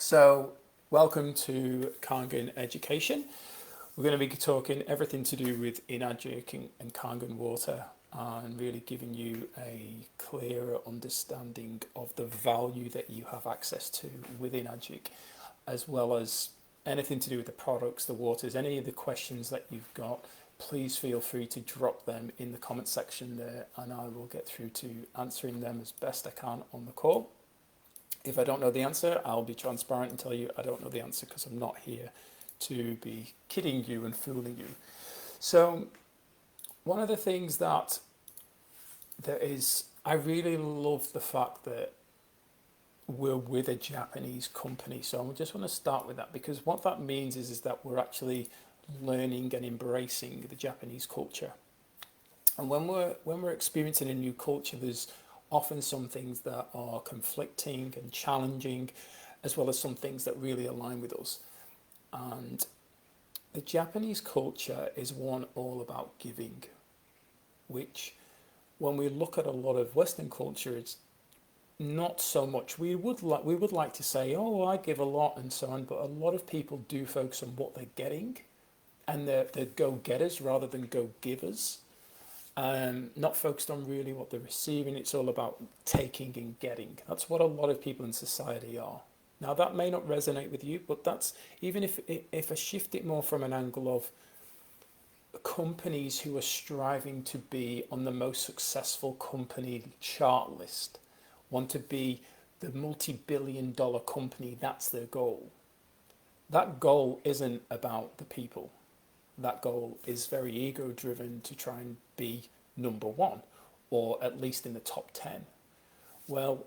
So, welcome to Kangen Education. We're going to be talking everything to do with Enagic and Kangen water and really giving you a clearer understanding of the value that you have access to with Enagic, as well as anything to do with the products, the waters, any of the questions that you've got. Please feel free to drop them in the comment section there, and I will get through to answering them as best I can on the call. If I don't know the answer, I'll be transparent and tell you I don't know the answer because I'm not here to be kidding you and fooling you. So one of the things that there is, I really love the fact that we're with a Japanese company. So I just want to start with that because what that means is that we're actually learning and embracing the Japanese culture. And when we're experiencing a new culture, there's often some things that are conflicting and challenging, as well as some things that really align with us. And the Japanese culture is one all about giving, which when we look at a lot of Western culture, it's not so much. We would like to say, oh, I give a lot and so on, but a lot of people do focus on what they're getting, and they're go-getters rather than go-givers. Not focused on really what they're receiving. It's all about taking and getting. That's what a lot of people in society are. Now that may not resonate with you, but that's, even if I shift it more from an angle of companies who are striving to be on the most successful company chart list, want to be the multi-billion-dollar company, that's their goal. That goal isn't about the people. That goal is very ego-driven to try and be number one, or at least in the top 10. Well,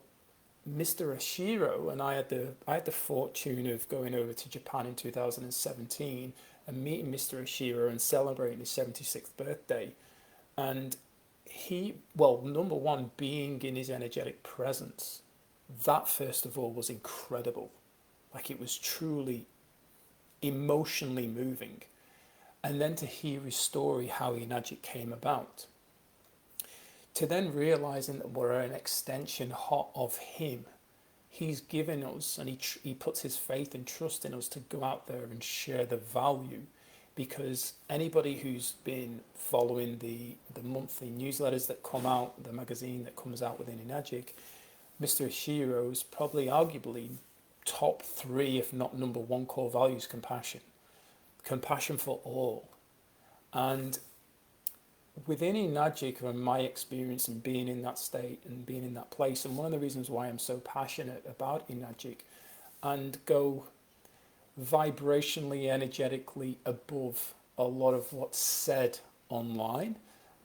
Mr. Ashiro and I had the fortune of going over to Japan in 2017 and meeting Mr. Ashiro and celebrating his 76th birthday. And number one, being in his energetic presence, that first of all was incredible. Like, it was truly emotionally moving. And then to hear his story, how Enagic came about. To then realizing that we're an extension of him. He's given us, and he puts his faith and trust in us to go out there and share the value. Because anybody who's been following the monthly newsletters that come out, the magazine that comes out within Enagic, Mr. Ashiro's probably arguably top 3, if not number 1 core values: compassion for all. And within Enagic, from my experience and being in that state and being in that place, and one of the reasons why I'm so passionate about Enagic and go vibrationally, energetically above a lot of what's said online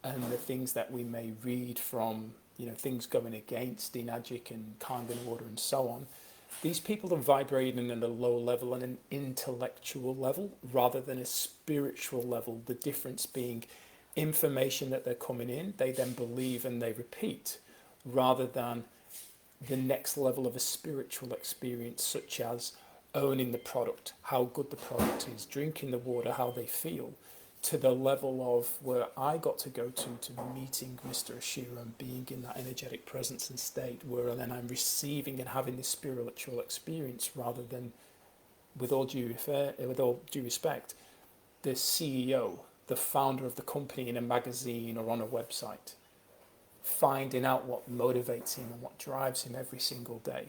and the things that we may read from, things going against Enagic and Kangen water and so on. These people are vibrating at a low level and an intellectual level rather than a spiritual level. The difference being information that they're coming in, they then believe and they repeat, rather than the next level of a spiritual experience, such as owning the product, how good the product is, drinking the water, how they feel, to the level of where I got to go to meeting Mr. Ashiro and being in that energetic presence and state, where then I'm receiving and having this spiritual experience, rather than, with all due respect, the CEO, the founder of the company in a magazine or on a website, finding out what motivates him and what drives him every single day,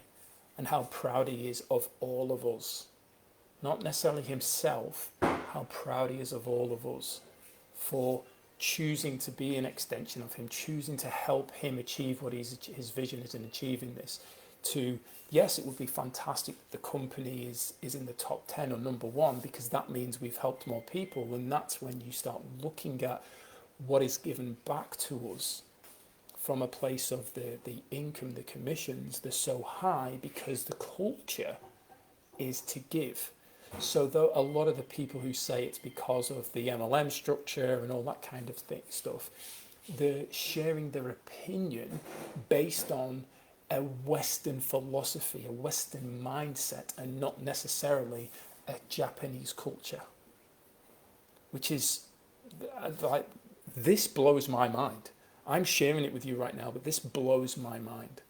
and how proud he is of all of us. Not necessarily himself, how proud he is of all of us for choosing to be an extension of him, choosing to help him achieve what his vision is in achieving this. To, yes, it would be fantastic that the company is in the top 10 or number 1, because that means we've helped more people. And that's when you start looking at what is given back to us from a place of the income, the commissions, they're so high because the culture is to give. So though a lot of the people who say it's because of the MLM structure and all that kind of stuff, they're sharing their opinion based on a Western philosophy, a Western mindset, and not necessarily a Japanese culture. Which is, like, this blows my mind. I'm sharing it with you right now, but this blows my mind.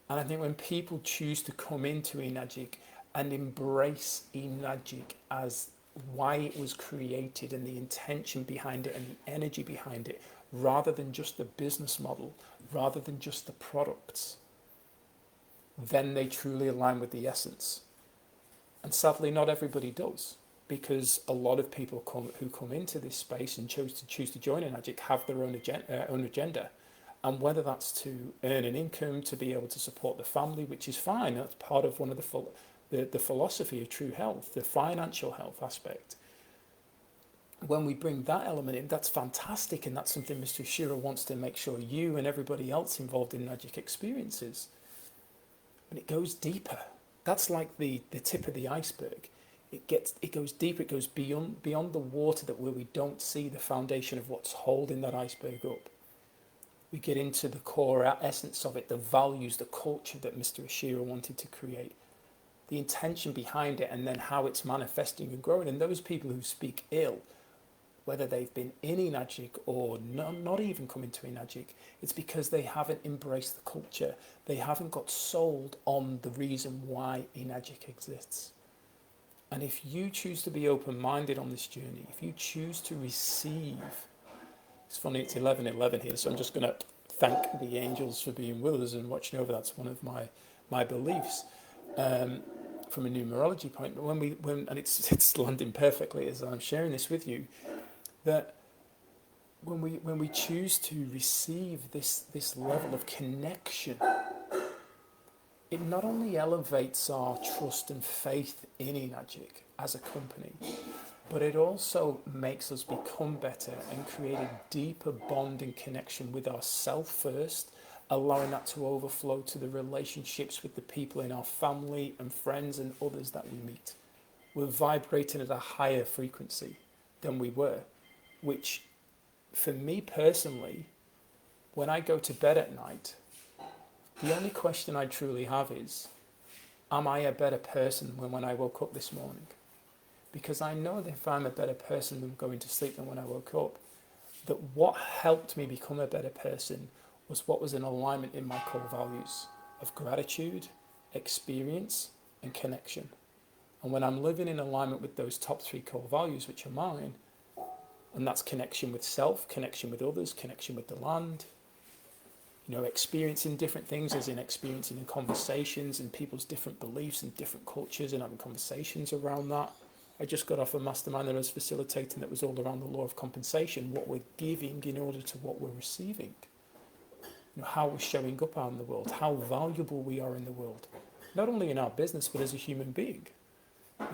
And I think when people choose to come into Enagic and embrace Enagic as why it was created and the intention behind it and the energy behind it, rather than just the business model, rather than just the products, then they truly align with the essence. And sadly, not everybody does, because a lot of people who come into this space and choose to join Enagic have their own agenda. And whether that's to earn an income, to be able to support the family, which is fine, that's part of one of the philosophy of true health, the financial health aspect. When we bring that element in, that's fantastic, and that's something Mr. Ishiro wants to make sure you and everybody else involved in Enagic experiences. And it goes deeper. That's like the tip of the iceberg. It goes deeper. It goes beyond the water, that where we don't see the foundation of what's holding that iceberg up. We get into the core essence of it, the values, the culture that Mr. Ishiro wanted to create, the intention behind it, and then how it's manifesting and growing. And those people who speak ill, whether they've been in Enagic or not even come into Enagic, it's because they haven't embraced the culture. They haven't got sold on the reason why Enagic exists. And if you choose to be open-minded on this journey, if you choose to receive, it's funny, it's 11:11 here, so I'm just going to thank the angels for being with us and watching over. That's one of my beliefs from a numerology point. But and it's landing perfectly as I'm sharing this with you, that when we choose to receive this level of connection, it not only elevates our trust and faith in Enagic as a company, but it also makes us become better and create a deeper bond and connection with ourselves first, allowing that to overflow to the relationships with the people in our family and friends and others that we meet. We're vibrating at a higher frequency than we were, which for me personally, when I go to bed at night, the only question I truly have is, am I a better person than when I woke up this morning? Because I know that if I'm a better person than going to sleep than when I woke up, that what helped me become a better person was what was in alignment in my core values of gratitude, experience, and connection. And when I'm living in alignment with those top three core values, which are mine, and that's connection with self, connection with others, connection with the land, experiencing different things, as in experiencing in conversations and people's different beliefs and different cultures and having conversations around that. I just got off a mastermind that I was facilitating that was all around the law of compensation, what we're giving in order to what we're receiving. How we're showing up out in the world, how valuable we are in the world, not only in our business, but as a human being.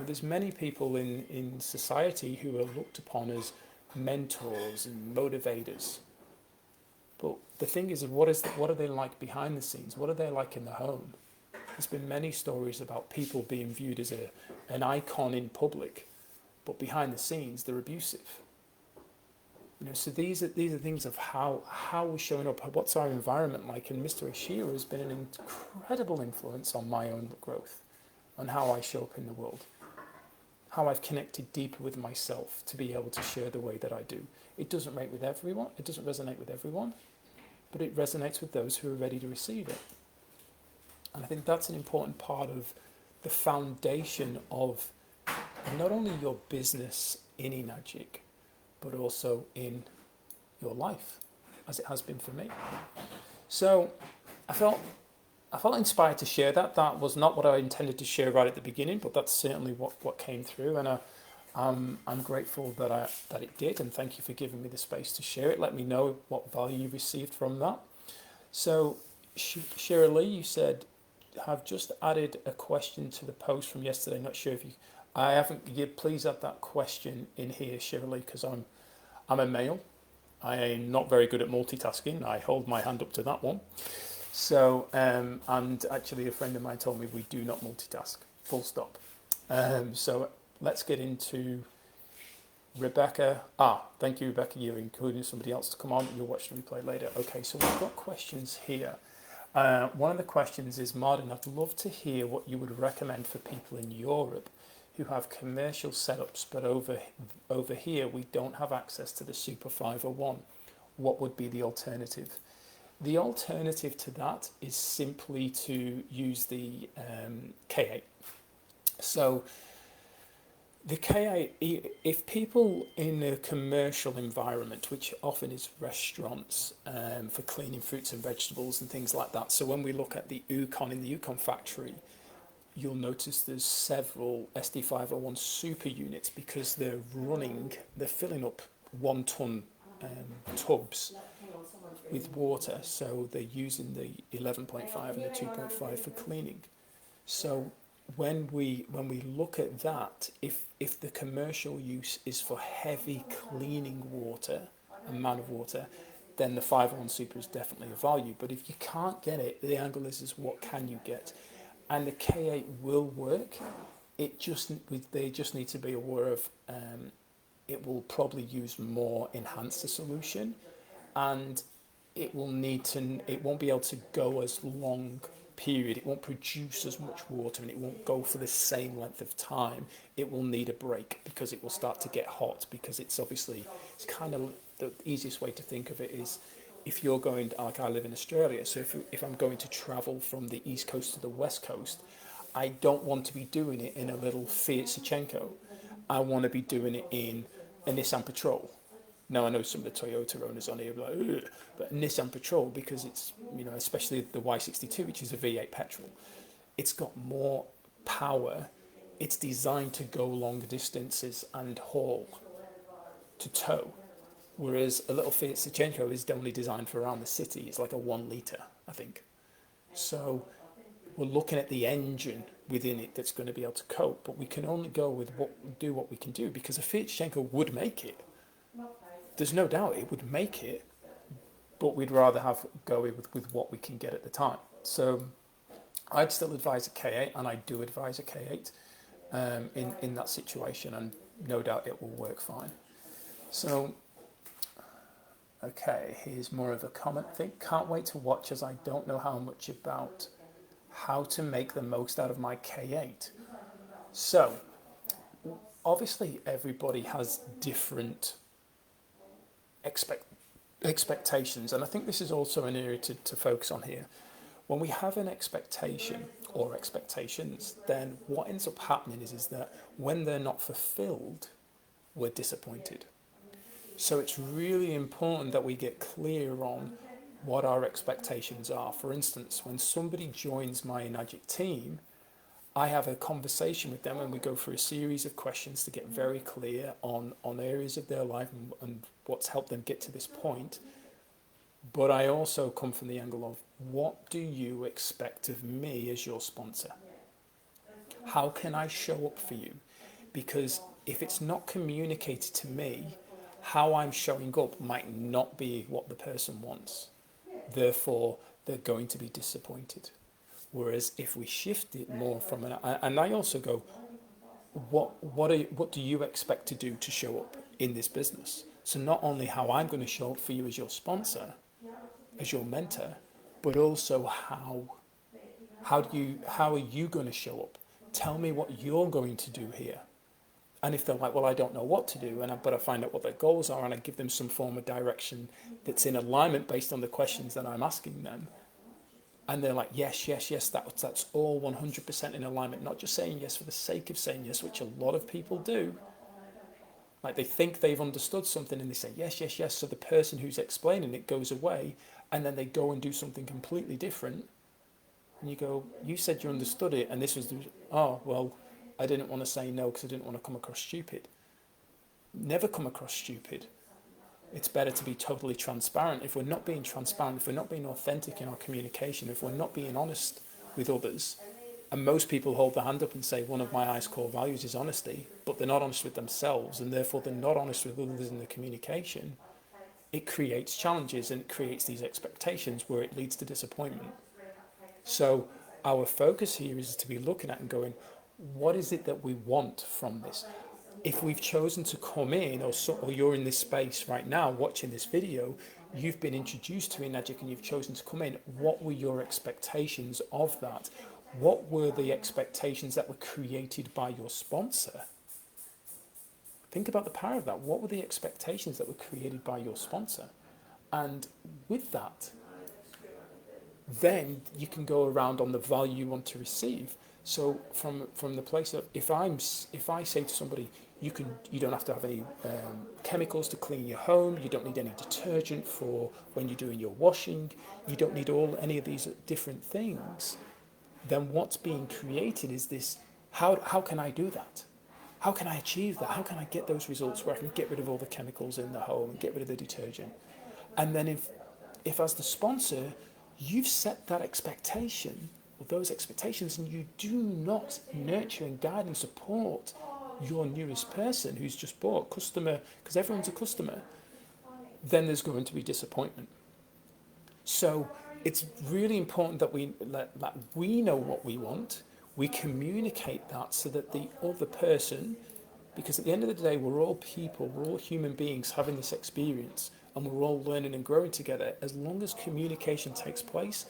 There's many people in society who are looked upon as mentors and motivators. But the thing is, what are they like behind the scenes? What are they like in the home? There's been many stories about people being viewed as an icon in public, but behind the scenes, they're abusive. So these are things of how we're showing up, what's our environment like, and Mr. Ishiro has been an incredible influence on my own growth, on how I show up in the world, how I've connected deeper with myself to be able to share the way that I do. It doesn't resonate with everyone, but it resonates with those who are ready to receive it. And I think that's an important part of the foundation of not only your business in Enagic, but also in your life, as it has been for me. So I felt inspired to share that. That was not what I intended to share right at the beginning, but that's certainly what came through, and I'm grateful that it did, and thank you for giving me the space to share it. Let me know what value you received from that. So Shirley, you said, have just added a question to the post from yesterday. Not sure if I haven't. Please add that question in here, Shirley, because I'm a male. I am not very good at multitasking. I hold my hand up to that one. So, and actually a friend of mine told me we do not multitask, full stop. So let's get into Rebecca. Thank you, Rebecca. You're including somebody else to come on. You'll watch the replay later. Okay, so we've got questions here. One of the questions is, Martin, I'd love to hear what you would recommend for people in Europe who have commercial setups, but over here we don't have access to the Super 501. What would be the alternative? The alternative to that is simply to use the K8. So the K8, if people in a commercial environment, which often is restaurants for cleaning fruits and vegetables and things like that. So when we look at the Ukon in the Ukon factory, you'll notice there's several SD501 super units because they're filling up 1 ton tubs with water. So they're using the 11.5 and the 2.5 for cleaning. So when we look at that, if the commercial use is for heavy cleaning water, amount of water, then the 501 Super is definitely a value. But if you can't get it, the angle is what can you get? And the K8 will work. They just need to be aware of it will probably use more enhancer solution, and it won't be able to go as long period. It won't produce as much water, and it won't go for the same length of time. It will need a break because it will start to get hot, because it's kind of the easiest way to think of it is if you're going, like I live in Australia, so if I'm going to travel from the east coast to the west coast, I don't want to be doing it in a little Fiat Sichenko. I want to be doing it in a Nissan Patrol. Now I know some of the Toyota owners on here are like, ugh, but Nissan Patrol, because it's, especially the Y62, which is a V8 petrol, it's got more power. It's designed to go longer distances and haul, to tow. Whereas a little Fiat Sichenko is only designed for around the city. It's like a 1 litre, I think. So we're looking at the engine within it that's going to be able to cope, but we can only go with what we can do, because a Fiat Sichenko would make it. There's no doubt it would make it, but we'd rather go with what we can get at the time. So I'd still advise a K8, and I do advise a K8 in that situation, and no doubt it will work fine. So, okay, here's more of a comment thing. Can't wait to watch, as I don't know how much about how to make the most out of my K8. So, obviously everybody has different expectations, and I think this is also an area to focus on here. When we have an expectation or expectations, then what ends up happening is that when they're not fulfilled, we're disappointed. So it's really important that we get clear on what our expectations are. For instance, when somebody joins my Enagic team, I have a conversation with them, and we go through a series of questions to get very clear on areas of their life and what's helped them get to this point. But I also come from the angle of, what do you expect of me as your sponsor? How can I show up for you? Because if it's not communicated to me, how I'm showing up might not be what the person wants. Therefore, they're going to be disappointed. Whereas if we shift it more from and I also go, what do you expect to do to show up in this business? So not only how I'm going to show up for you as your sponsor, as your mentor, but also how are you going to show up? Tell me what you're going to do here. And if they're like, well, I don't know what to do, but I find out what their goals are, and I give them some form of direction that's in alignment based on the questions that I'm asking them, and they're like, yes, that's all 100% in alignment, not just saying yes for the sake of saying yes, which a lot of people do. Like, they think they've understood something and they say yes, so the person who's explaining it goes away, and then they go and do something completely different, and you go, you said you understood it, and this was I didn't want to say no because I didn't want to come across stupid. Never come across stupid. It's better to be totally transparent. If we're not being transparent, if we're not being authentic in our communication, if we're not being honest with others, and most people hold their hand up and say, one of my highest core values is honesty, but they're not honest with themselves, and therefore they're not honest with others in the communication, it creates challenges, and it creates these expectations where it leads to disappointment. So our focus here is to be looking at and going, what is it that we want from this? If we've chosen to come in, or you're in this space right now watching this video, you've been introduced to Enagic and you've chosen to come in, what were your expectations of that? What were the expectations that were created by your sponsor? Think about the power of that. What were the expectations that were created by your sponsor? And with that, then you can go around on the value you want to receive. So from the place of if I say to somebody, you don't have to have any chemicals to clean your home, you don't need any detergent for when you're doing your washing, you don't need any of these different things, then what's being created is this: how can I do that? How can I achieve that? How can I get those results where I can get rid of all the chemicals in the home and get rid of the detergent? And then if as the sponsor, you've set that expectation, or those expectations, and you do not nurture and guide and support your newest person who's just bought, customer, because everyone's a customer, then there's going to be disappointment. So it's really important that we know what we want, we communicate that so that the other person, because at the end of the day, we're all people, we're all human beings having this experience, and we're all learning and growing together. As long as communication takes place,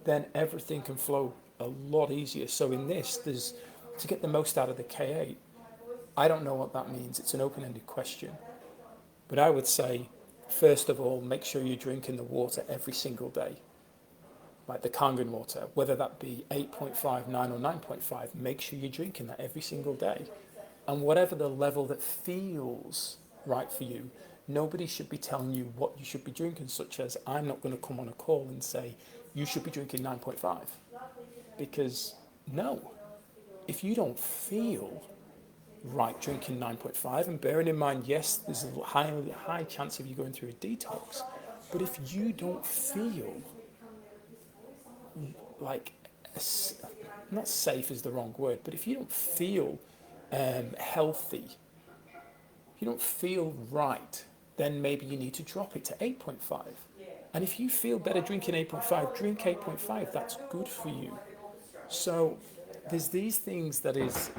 then everything can flow a lot easier. So in this, there's to get the most out of the K8. I don't know what that means. It's an open-ended question. But I would say, first of all, make sure you're drinking the water every single day. Like the Kangen water, whether that be 8.5, 9 or 9.5, make sure you're drinking that every single day. And whatever the level that feels right for you, nobody should be telling you what you should be drinking, such as I'm not going to come on a call and say, you should be drinking 9.5. Because no, if you don't feel right drinking 9.5, and bearing in mind, yes, there's a high chance of you going through a detox, but if you don't feel like, not safe is the wrong word, but if you don't feel healthy, if you don't feel right, then maybe you need to drop it to 8.5. And if you feel better drinking 8.5, drink 8.5. That's good for you. So there's these things that is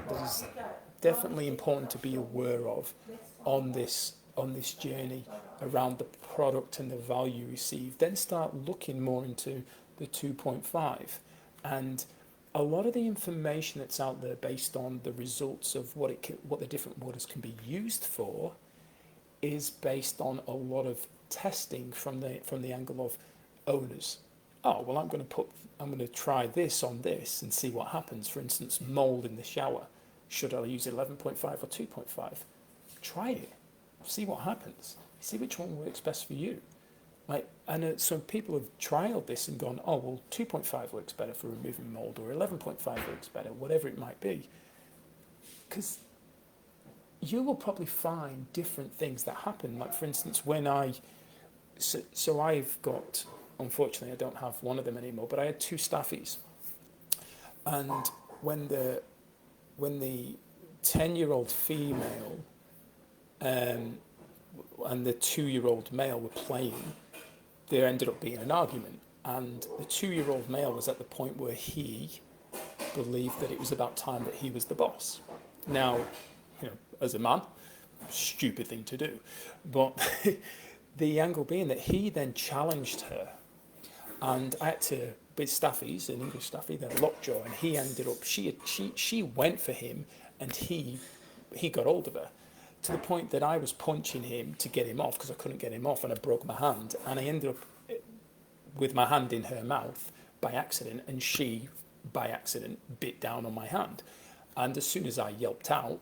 definitely important to be aware of on this journey around the product and the value received. Then start looking more into the 2.5, and a lot of the information that's out there based on the results of what the different waters can be used for is based on a lot of testing from the angle of owners. Oh, well, I'm going to try this on this and see what happens. For instance, mold in the shower. Should I use 11.5 or 2.5? Try it. See what happens. See which one works best for you. So people have trialed this and gone, oh, well, 2.5 works better for removing mold, or 11.5 works better, whatever it might be. Because you will probably find different things that happen. Like, for instance, when so I've got, unfortunately, I don't have one of them anymore, but I had 2 staffies. And when the 10-year-old female and the 2-year-old male were playing, there ended up being an argument. And the 2-year-old male was at the point where he believed that it was about time that he was the boss. Now, as a man, stupid thing to do. But the angle being that he then challenged her. And I had to, with staffies, an English staffy, they're lockjaw, and he ended up, she went for him, and he got hold of her, to the point that I was punching him to get him off, because I couldn't get him off, and I broke my hand, and I ended up with my hand in her mouth by accident, and she, by accident, bit down on my hand. And as soon as I yelped out,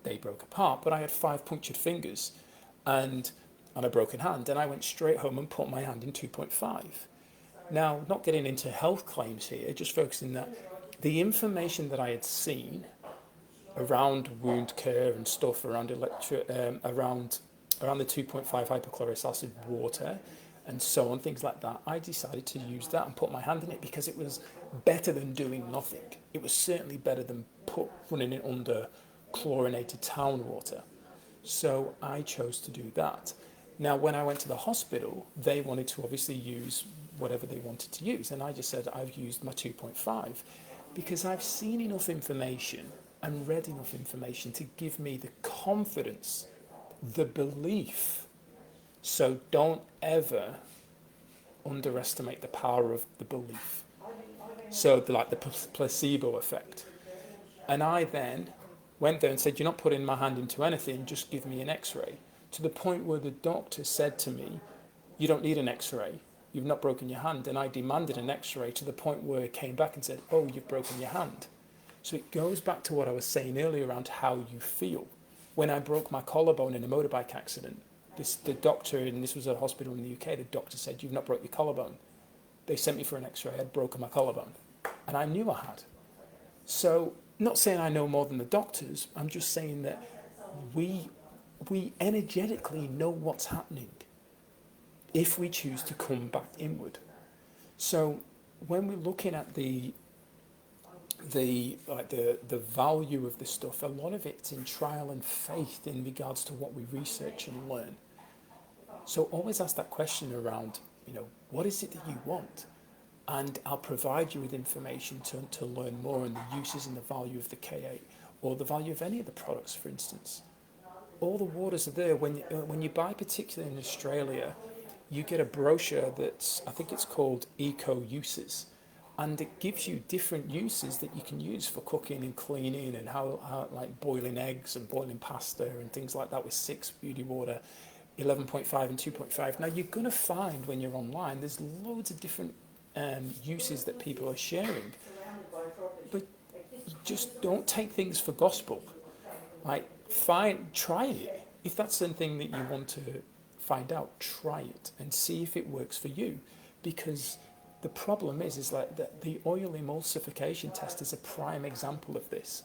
they broke apart, but I had 5 punctured fingers and a broken hand, and I went straight home and put my hand in 2.5. Now, not getting into health claims here, just focusing that the information that I had seen around wound care and stuff, around around the 2.5 hypochlorous acid water and so on, things like that, I decided to use that and put my hand in it because it was better than doing nothing. It was certainly better than running it under chlorinated town water. So I chose to do that. Now, when I went to the hospital, they wanted to obviously use whatever they wanted to use. And I just said, I've used my 2.5 because I've seen enough information and read enough information to give me the confidence, the belief. So don't ever underestimate the power of the belief. So the placebo effect. And I then went there and said, you're not putting my hand into anything, just give me an x-ray. To the point where the doctor said to me, you don't need an x-ray, you've not broken your hand. And I demanded an x-ray to the point where it came back and said, oh, you've broken your hand. So it goes back to what I was saying earlier around how you feel. When I broke my collarbone in a motorbike accident, the doctor, and this was at a hospital in the UK, the doctor said, "You've not broke your collarbone." They sent me for an x-ray. I'd broken my collarbone. And I knew I had. So, not saying I know more than the doctors, I'm just saying that we energetically know what's happening if we choose to come back inward. So when we're looking at the value of the stuff, a lot of it's in trial and faith in regards to what we research and learn. So always ask that question around, what is it that you want? And I'll provide you with information to learn more on the uses and the value of the K8 or the value of any of the products, for instance. All the waters are there. When you buy, particularly in Australia, you get a brochure that's, I think it's called Eco Uses. And it gives you different uses that you can use for cooking and cleaning and how like boiling eggs and boiling pasta and things like that with 6 beauty water, 11.5 and 2.5. Now you're going to find when you're online, there's loads of different uses that people are sharing. But you just don't take things for gospel. Like, try it. If that's something that you want to find out, try it and see if it works for you. Because the problem is like the oil emulsification test is a prime example of this.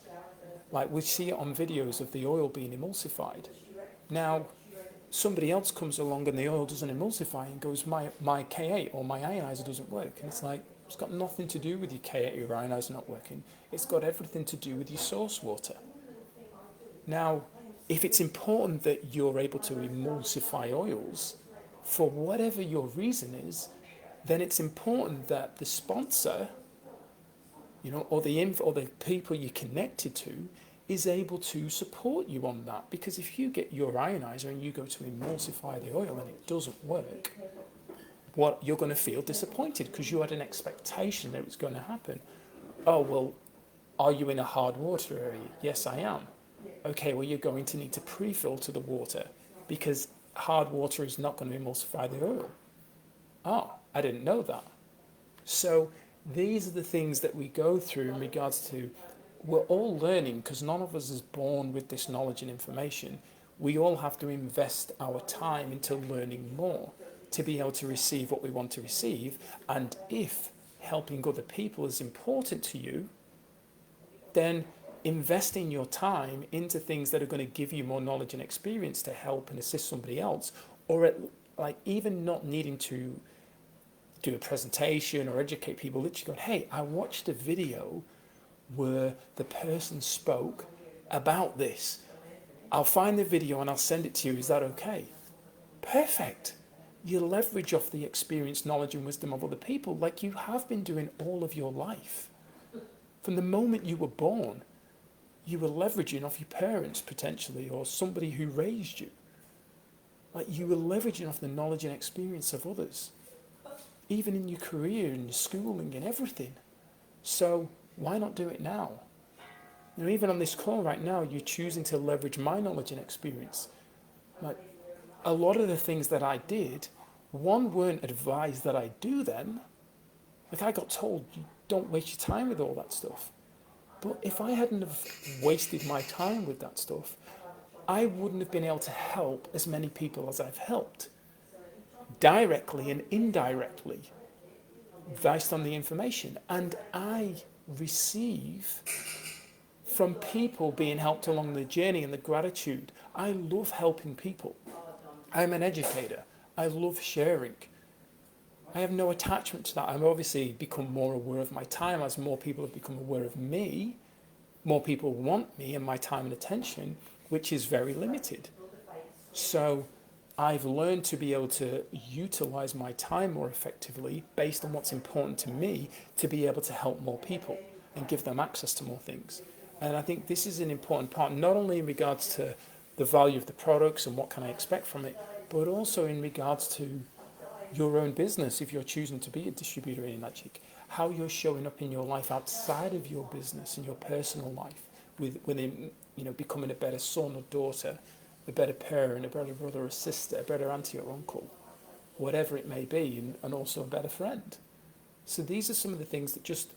Like, we see it on videos of the oil being emulsified. Now, somebody else comes along and the oil doesn't emulsify and goes, my K8 or my ionizer doesn't work. And it's like, it's got nothing to do with your K8 or your ionizer not working. It's got everything to do with your source water. Now, if it's important that you're able to emulsify oils, for whatever your reason is, then it's important that the sponsor, or the people you're connected to, is able to support you on that. Because if you get your ionizer and you go to emulsify the oil and it doesn't work, you're going to feel disappointed because you had an expectation that it was going to happen. Oh, well, are you in a hard water area? Yes, I am. Okay, well, you're going to need to pre-filter the water because hard water is not going to emulsify the oil. Oh, I didn't know that. So these are the things that we go through in regards to, we're all learning because none of us is born with this knowledge and information. We all have to invest our time into learning more to be able to receive what we want to receive. And if helping other people is important to you, then investing your time into things that are going to give you more knowledge and experience to help and assist somebody else, or even not needing to do a presentation or educate people, literally going, hey, I watched a video where the person spoke about this. I'll find the video and I'll send it to you. Is that okay? Perfect. You leverage off the experience, knowledge and wisdom of other people like you have been doing all of your life. From the moment you were born, you were leveraging off your parents potentially or somebody who raised you. Like, you were leveraging off the knowledge and experience of others, even in your career and your schooling and everything. So why not do it now? Even on this call right now, you're choosing to leverage my knowledge and experience. Like, a lot of the things that I did, weren't advised that I do them. Like, I got told, you don't waste your time with all that stuff. But if I hadn't have wasted my time with that stuff, I wouldn't have been able to help as many people as I've helped, directly and indirectly, based on the information. And I receive from people being helped along the journey and the gratitude. I love helping people. I'm an educator. I love sharing. I have no attachment to that. I've obviously become more aware of my time as more people have become aware of me. More people want me and my time and attention, which is very limited. So I've learned to be able to utilize my time more effectively based on what's important to me to be able to help more people and give them access to more things. And I think this is an important part, not only in regards to the value of the products and what can I expect from it, but also in regards to your own business, if you're choosing to be a distributor in Enagic, how you're showing up in your life outside of your business and your personal life, within becoming a better son or daughter, a better parent, a better brother or sister, a better auntie or uncle, whatever it may be, and also a better friend. So these are some of the things that just,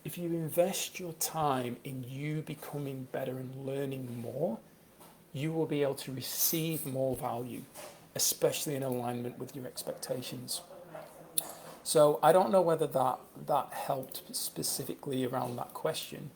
if you invest your time in you becoming better and learning more, you will be able to receive more value, especially in alignment with your expectations. So I don't know whether that helped specifically around that question,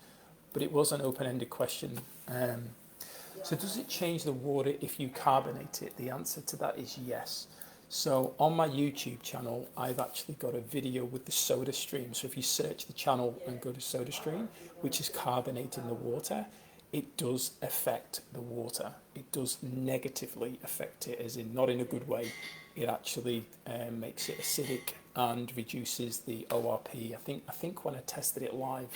but it was an open-ended question. So does it change the water if you carbonate it? The answer to that is yes. So on my YouTube channel, I've actually got a video with the soda stream. So if you search the channel and go to soda stream, which is carbonating the water, it does affect the water. It does negatively affect it, as in not in a good way. It actually makes it acidic and reduces the ORP. I think when I tested it live,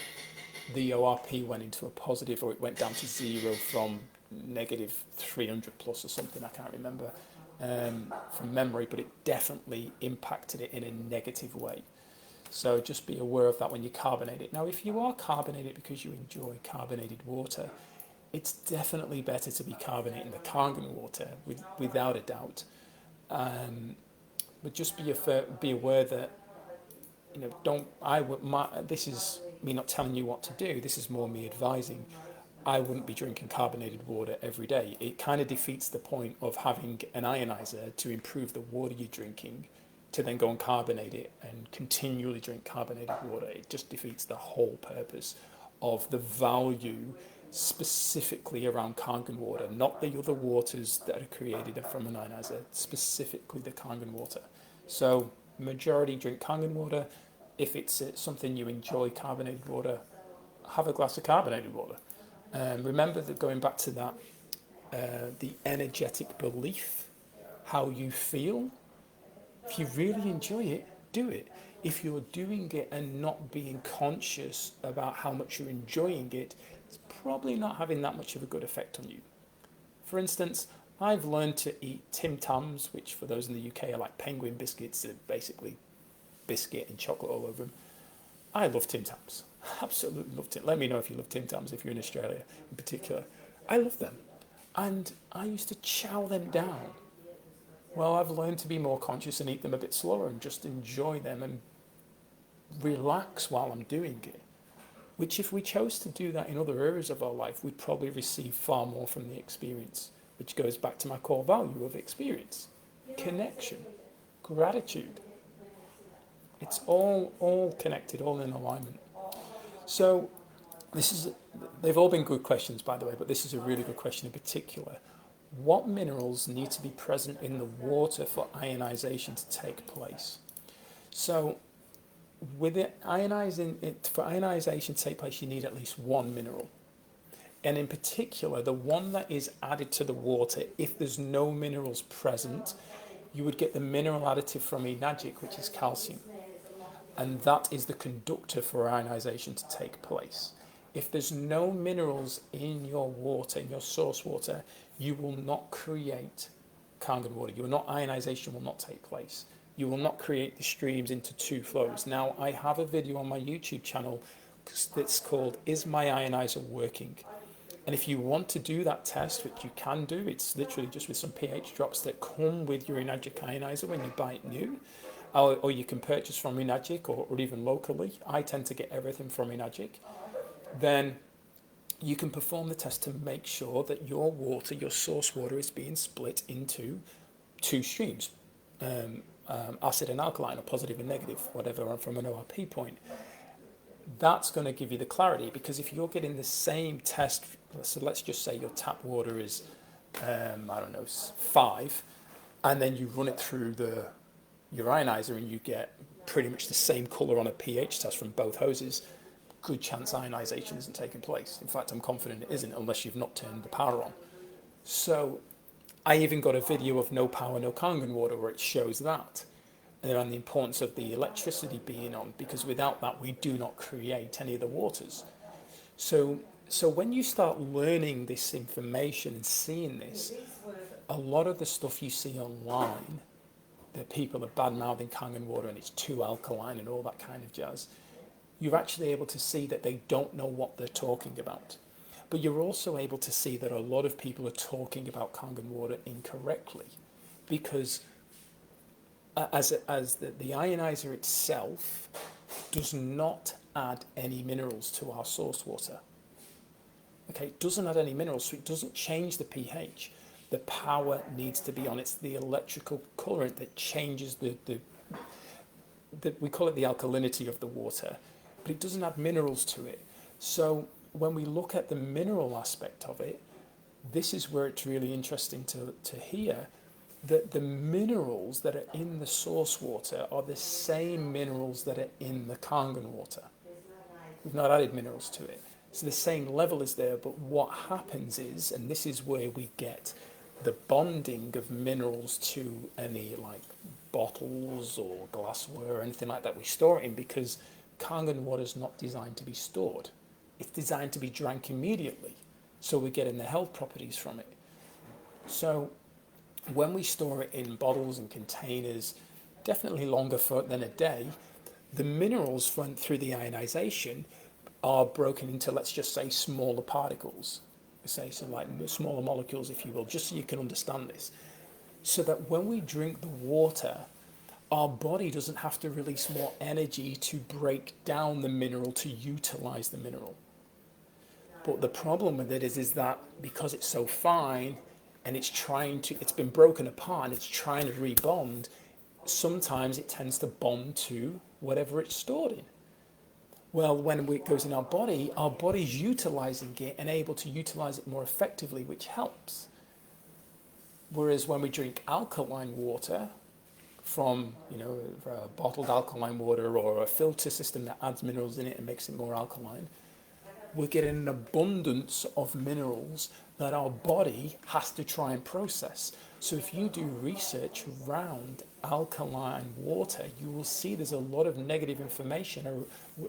the ORP went into a positive, or it went down to 0 from negative 300 plus or something. I can't remember from memory, but it definitely impacted it in a negative way. So just be aware of that when you carbonate it. Now, if you are carbonated because you enjoy carbonated water, it's definitely better to be carbonating the Kangen water, without a doubt. But just be aware that, you know, this is me not telling you what to do. This is more me advising. I wouldn't be drinking carbonated water every day. It kind of defeats the point of having an ionizer to improve the water you're drinking, to then go and carbonate it and continually drink carbonated water. It just defeats the whole purpose of the value specifically around Kangen water, not the other waters that are created from an ionizer, specifically the Kangen water. So majority drink Kangen water. If it's something you enjoy, carbonated water, have a glass of carbonated water. Remember that, going back to that, the energetic belief, how you feel. If you really enjoy it, do it. If you're doing it and not being conscious about how much you're enjoying it, it's probably not having that much of a good effect on you. For instance, I've learned to eat Tim Tams, which for those in the UK are like penguin biscuits. They're basically biscuit and chocolate all over them. I love Tim Tams. Absolutely loved it. Let me know if you love Tim Tams, if you're in Australia in particular. I love them. And I used to chow them down. Well, I've learned to be more conscious and eat them a bit slower and just enjoy them and relax while I'm doing it. Which, if we chose to do that in other areas of our life, we'd probably receive far more from the experience, which goes back to my core value of experience, connection, gratitude. It's all connected, all in alignment. So they've all been good questions, by the way, but this is a really good question in particular. What minerals need to be present in the water for ionization to take place? So with it, for ionization to take place, you need at least one mineral. And in particular, the one that is added to the water, if there's no minerals present, you would get the mineral additive from Enagic, which is calcium. And that is the conductor for ionization to take place. If there's no minerals in your water, in your source water, you will not create Kangen water. Ionization will not take place. You will not create the streams into two flows. Now, I have a video on my YouTube channel that's called, Is My Ionizer Working? And if you want to do that test, which you can do, it's literally just with some pH drops that come with your Enagic ionizer when you buy it new. Or you can purchase from Enagic or even locally. I tend to get everything from Enagic. Then you can perform the test to make sure that your water, your source water, is being split into two streams, acid and alkaline, or positive and negative, whatever, from an ORP point. That's going to give you the clarity, because if you're getting the same test, so let's just say your tap water is, 5, and then you run it through your ionizer and you get pretty much the same colour on a pH test from both hoses, good chance ionization isn't taking place. In fact, I'm confident it isn't, unless you've not turned the power on. So I even got a video of no power, no Kangen water, where it shows that, and the importance of the electricity being on, because without that we do not create any of the waters. So when you start learning this information and seeing this, a lot of the stuff you see online, that people are bad-mouthing Kangen water and it's too alkaline and all that kind of jazz, you're actually able to see that they don't know what they're talking about. But you're also able to see that a lot of people are talking about Kangen water incorrectly, because as the ionizer itself does not add any minerals to our source water. Okay, it doesn't add any minerals, so it doesn't change the pH. The power needs to be on. It's the electrical current that changes we call it the alkalinity of the water, but it doesn't add minerals to it. So when we look at the mineral aspect of it, this is where it's really interesting to hear that the minerals that are in the source water are the same minerals that are in the Kangen water. We've not added minerals to it. So the same level is there, but what happens is, and this is where we get the bonding of minerals to any like bottles or glassware or anything like that we store it in, because Kangen water is not designed to be stored. It's designed to be drank immediately. So we're getting the health properties from it. So when we store it in bottles and containers, definitely longer than a day, the minerals through the ionization are broken into, let's just say, smaller particles. So like smaller molecules, if you will, just so you can understand this. So that when we drink the water, our body doesn't have to release more energy to break down the mineral to utilize the mineral. But the problem with it is that because it's so fine and it's been broken apart and it's trying to rebond, sometimes it tends to bond to whatever it's stored in. Well, when it goes in our body's utilizing it and able to utilize it more effectively, which helps. Whereas when we drink alkaline water from, a bottled alkaline water or a filter system that adds minerals in it and makes it more alkaline, we're getting an abundance of minerals that our body has to try and process. So if you do research around alkaline water, you will see there's a lot of negative information,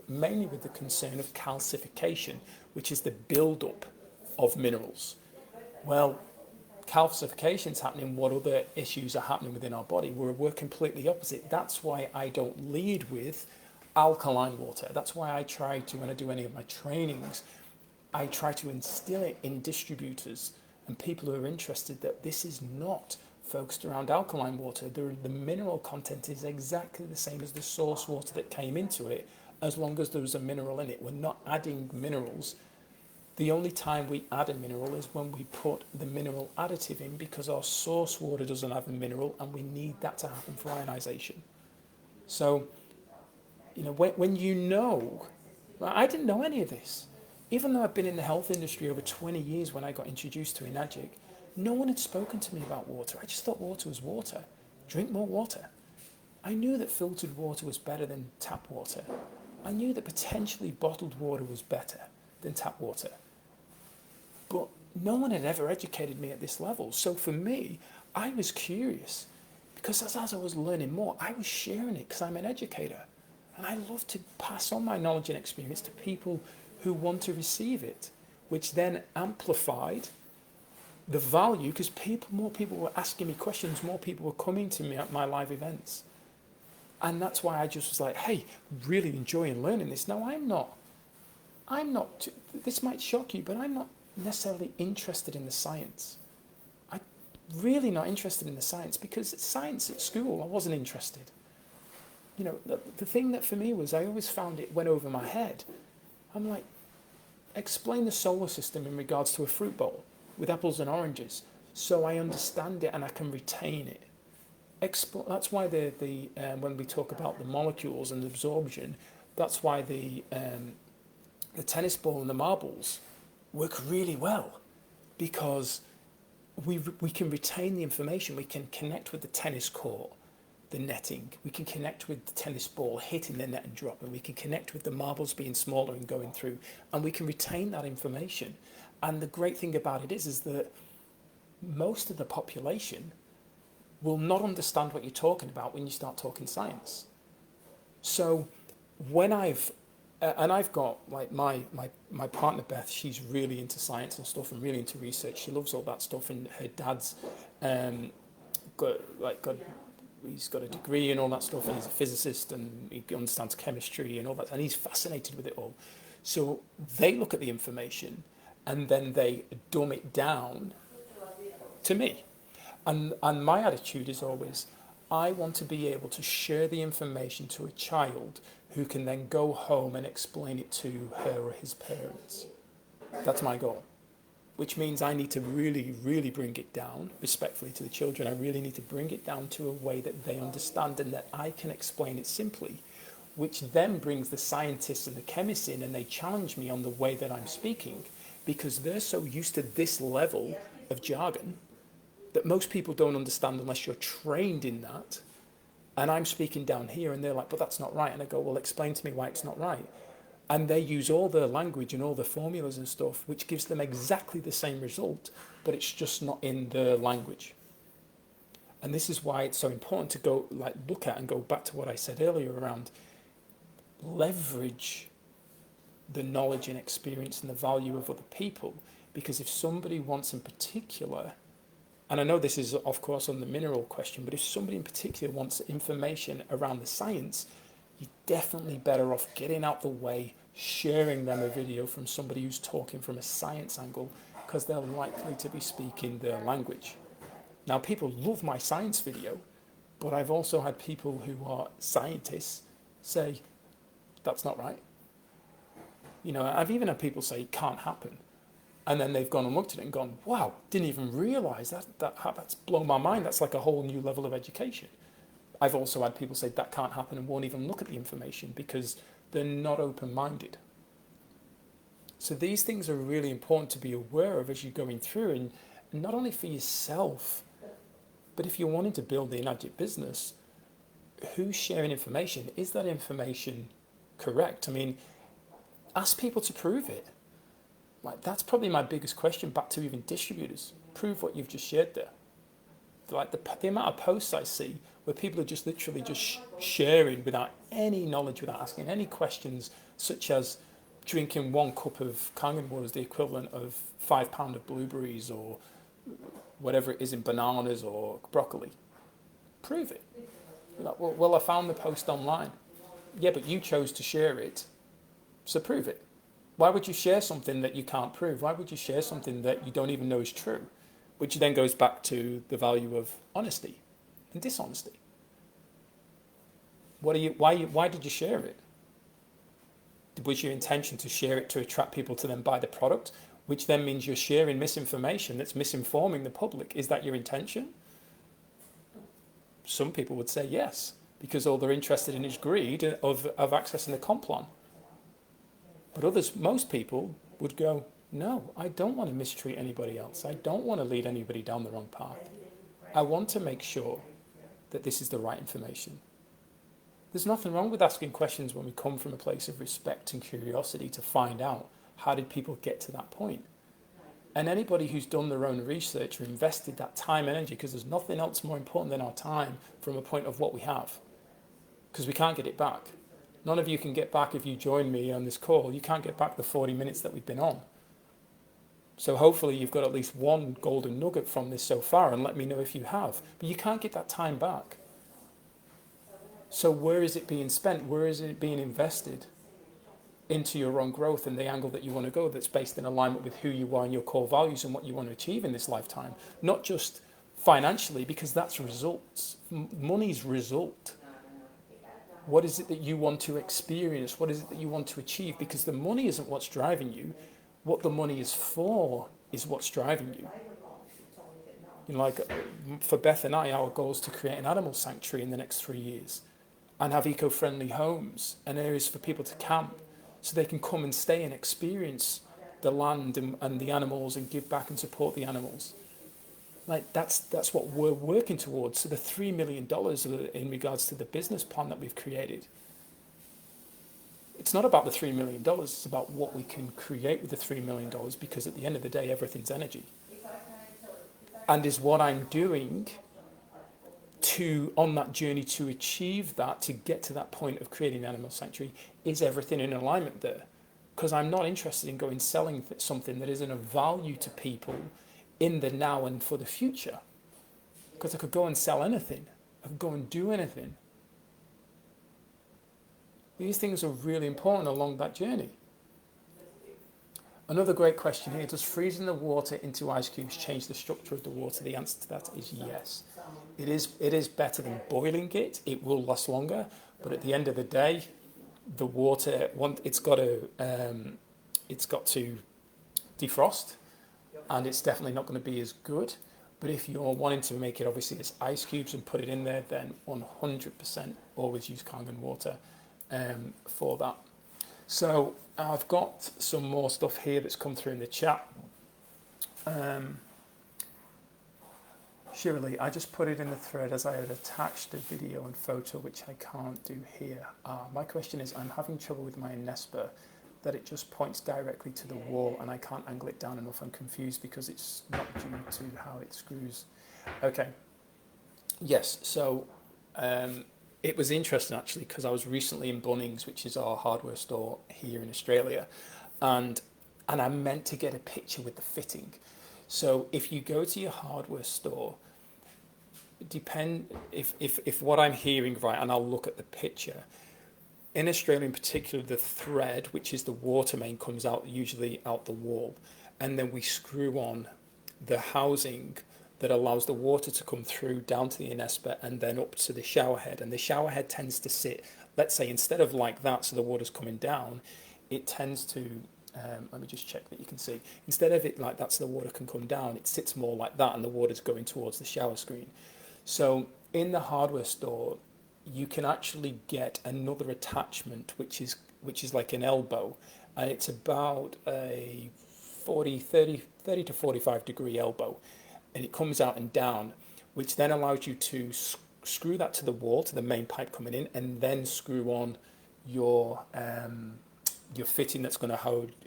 mainly with the concern of calcification, which is the buildup of minerals. Well, calcification is happening. What other issues are happening within our body? We're completely opposite. That's why I don't lead with alkaline water. That's why I try to, when I do any of my trainings, I try to instill it in distributors and people who are interested that this is not focused around alkaline water. The mineral content is exactly the same as the source water that came into it, as long as there's a mineral in it. We're not adding minerals. The only time we add a mineral is when we put the mineral additive in, because our source water doesn't have a mineral and we need that to happen for ionization. So, when I didn't know any of this. Even though I've been in the health industry over 20 years, when I got introduced to Enagic, no one had spoken to me about water. I just thought water was water. Drink more water. I knew that filtered water was better than tap water. I knew that potentially bottled water was better than tap water. But no one had ever educated me at this level. So for me, I was curious, because as I was learning more, I was sharing it because I'm an educator. And I love to pass on my knowledge and experience to people who want to receive it, which then amplified the value, because more people were asking me questions, more people were coming to me at my live events. And that's why I just was like, hey, really enjoying learning this. Now, I'm not, this might shock you, but I'm not necessarily interested in the science. I'm really not interested in the science, because science at school, I wasn't interested. The thing that for me was, I always found it went over my head. I'm like, explain the solar system in regards to a fruit bowl with apples and oranges, so I understand it and I can retain it. That's why when we talk about the molecules and absorption, that's why the tennis ball and the marbles work really well, because we can retain the information. We can connect with the tennis court, the netting. We can connect with the tennis ball hitting the net and dropping. We can connect with the marbles being smaller and going through, and we can retain that information. And the great thing about it is that most of the population will not understand what you're talking about when you start talking science. So when I've got like my partner Beth, she's really into science and stuff and really into research. She loves all that stuff, and her dad's he's got a degree and all that stuff, and he's a physicist and he understands chemistry and all that, and he's fascinated with it all. So they look at the information and then they dumb it down to me. And my attitude is always, I want to be able to share the information to a child who can then go home and explain it to her or his parents. That's my goal. Which means I need to really, really bring it down, respectfully to the children. I really need to bring it down to a way that they understand and that I can explain it simply, which then brings the scientists and the chemists in and they challenge me on the way that I'm speaking because they're so used to this level of jargon that most people don't understand unless you're trained in that. And I'm speaking down here and they're like, but that's not right. And I go, well, explain to me why it's not right. And they use all their language and all the formulas and stuff, which gives them exactly the same result, but it's just not in their language. And this is why it's so important to go look at and go back to what I said earlier around leverage the knowledge and experience and the value of other people. Because if somebody wants in particular, and I know this is of course on the mineral question, but if somebody in particular wants information around the science, you're definitely better off getting out the way, sharing them a video from somebody who's talking from a science angle, because they're likely to be speaking their language. Now, people love my science video, but I've also had people who are scientists say, that's not right. You know, I've even had people say it can't happen. And then they've gone and looked at it and gone, wow, didn't even realize that's blown my mind. That's like a whole new level of education. I've also had people say that can't happen and won't even look at the information because they're not open-minded. So these things are really important to be aware of as you're going through, and not only for yourself, but if you're wanting to build the Enagic business, who's sharing information? Is that information correct? I mean, ask people to prove it. Like, that's probably my biggest question back to even distributors. Prove what you've just shared there. Like the amount of posts I see where people are just literally just sharing without any knowledge, without asking any questions, such as drinking 1 cup of Kangen water is the equivalent of 5 pounds of blueberries or whatever it is in bananas or broccoli. Prove it. You're like, well, I found the post online. Yeah, but you chose to share it, so prove it. Why would you share something that you can't prove? Why would you share something that you don't even know is true? Which then goes back to the value of honesty and dishonesty. Why did you share it? Was your intention to share it to attract people to then buy the product, which then means you're sharing misinformation that's misinforming the public? Is that your intention? Some people would say yes, because all they're interested in is greed of accessing the comp plan. But most people would go, no, I don't want to mistreat anybody else. I don't want to lead anybody down the wrong path. I want to make sure that this is the right information. There's nothing wrong with asking questions when we come from a place of respect and curiosity to find out how did people get to that point. And anybody who's done their own research or invested that time and energy, because there's nothing else more important than our time from a point of what we have, because we can't get it back. None of you can get back, if you join me on this call, you can't get back the 40 minutes that we've been on. So hopefully you've got at least one golden nugget from this so far, and let me know if you have. But you can't get that time back. So where is it being spent? Where is it being invested into your own growth and the angle that you want to go that's based in alignment with who you are and your core values and what you want to achieve in this lifetime? Not just financially, because that's results. Money's result. What is it that you want to experience? What is it that you want to achieve? Because the money isn't what's driving you. What the money is for is what's driving you. You know, like for Beth and I, our goal is to create an animal sanctuary in the next 3 years and have eco-friendly homes and areas for people to camp so they can come and stay and experience the land and the animals and give back and support the animals. Like that's what we're working towards. So the $3 million in regards to the business plan that we've created, it's not about the $3 million, it's about what we can create with the $3 million, because at the end of the day, everything's energy. And is what I'm doing on that journey to achieve that, to get to that point of creating an animal sanctuary, is everything in alignment there? Because I'm not interested in going selling something that isn't of value to people in the now and for the future. Because I could go and sell anything. I could go and do anything. These things are really important along that journey. Another great question here. Does freezing the water into ice cubes change the structure of the water? The answer to that is yes. It is better than boiling it. It will last longer, but at the end of the day, the water it's got to defrost, and it's definitely not going to be as good. But if you're wanting to make it obviously as ice cubes and put it in there, then 100% always use Kangen water for that. So I've got some more stuff here that's come through in the chat. Shirley, I just put it in the thread as I had attached a video and photo, which I can't do here. My question is, I'm having trouble with my Nespa, that it just points directly to the wall and I can't angle it down enough. I'm confused because it's not due to how it screws. Okay. Yes, so it was interesting actually, because I was recently in Bunnings, which is our hardware store here in Australia, and I meant to get a picture with the fitting. So if you go to your hardware store, if what I'm hearing right, and I'll look at the picture, in Australia in particular, the thread, which is the water main, comes out usually out the wall, and then we screw on the housing that allows the water to come through down to the Nespa and then up to the shower head. And the shower head tends to sit, let's say, instead of like that, so the water's coming down, it tends to, let me just check that you can see, instead of it like that so the water can come down, it sits more like that and the water's going towards the shower screen. So in the hardware store, you can actually get another attachment, which is like an elbow, and it's about a 30 to 45 degree elbow, and it comes out and down, which then allows you to screw that to the wall, to the main pipe coming in, and then screw on your fitting that's going to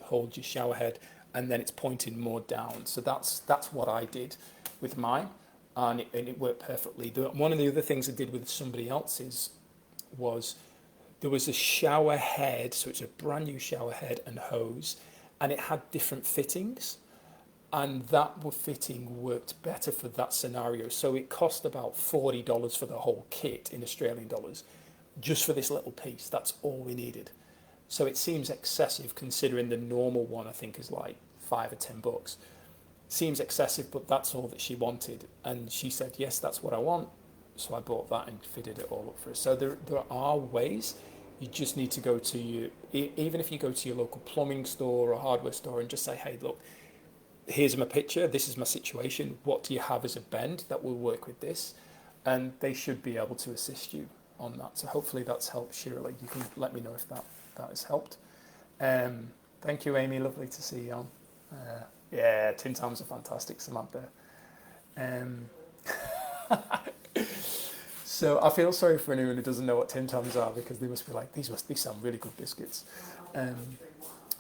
hold your shower head, and then it's pointing more down. So that's what I did with mine, and it worked perfectly. One of the other things I did with somebody else's was there was a shower head, so it's a brand new shower head and hose, and it had different fittings, and that fitting worked better for that scenario. So it cost about $40 for the whole kit in Australian dollars, just for this little piece. That's all we needed. So it seems excessive considering the normal one I think is like $5 or $10. Seems excessive, but that's all that she wanted, and she said yes, that's what I want. So I bought that and fitted it all up for her. So there are ways. You just need to go to even if you go to your local plumbing store or hardware store and just say, hey, look, here's my picture, this is my situation, what do you have as a bend that will work with this? And they should be able to assist you on that. So hopefully that's helped, Shirley. You can let me know if that has helped. Thank you, Amy, lovely to see you on. Yeah, Tin Tams are fantastic, Samantha. So I feel sorry for anyone who doesn't know what Tim Tams are, because they must be like, these sound really good biscuits.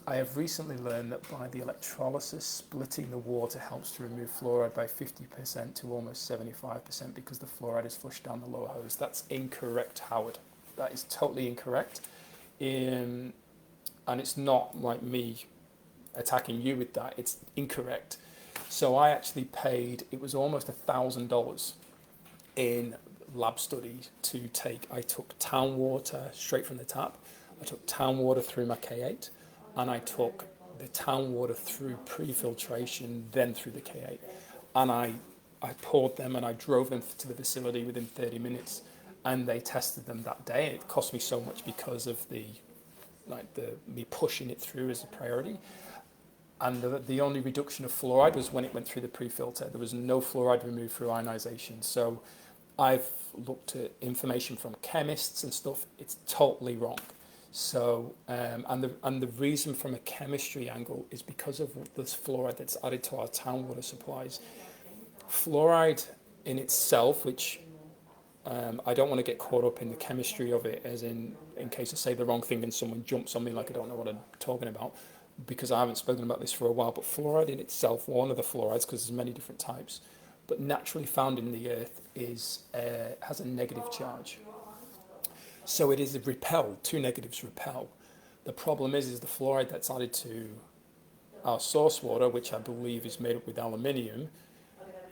I have recently learned that by the electrolysis, splitting the water helps to remove fluoride by 50% to almost 75% because the fluoride is flushed down the lower hose. That's incorrect, Howard. That is totally incorrect. And it's not like me attacking you with that. It's incorrect. So I actually paid, it was almost $1,000 in lab study to take. I took town water straight from the tap. I took town water through my K8, and I took the town water through pre-filtration, then through the K8. And I poured them and I drove them to the facility within 30 minutes, and they tested them that day. It cost me so much because of me pushing it through as a priority. And the only reduction of fluoride was when it went through the pre-filter. There was no fluoride removed through ionization. So I've looked at information from chemists and stuff. It's totally wrong. So and the reason from a chemistry angle is because of this fluoride that's added to our town water supplies. Fluoride in itself, which I don't want to get caught up in the chemistry of it, as in case I say the wrong thing and someone jumps on me like I don't know what I'm talking about, because I haven't spoken about this for a while. But fluoride in itself, one of the fluorides, because there's many different types, but naturally found in the earth, has a negative charge. So it is repelled. Two negatives repel. The problem is the fluoride that's added to our source water, which I believe is made up with aluminium,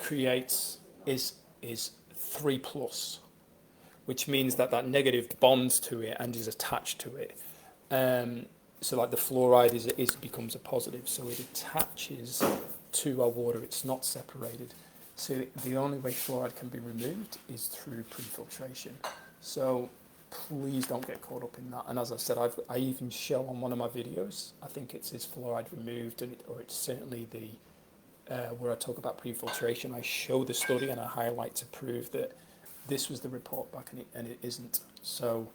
is 3+, which means that negative bonds to it and is attached to it. so like the fluoride becomes a positive, so it attaches to our water. It's not separated. So the only way fluoride can be removed is through pre-filtration. So please don't get caught up in that. And as I said, I even show on one of my videos, I think it's is fluoride removed, or it's certainly the where I talk about pre-filtration. I show the study and I highlight to prove that this was the report back, and it isn't. So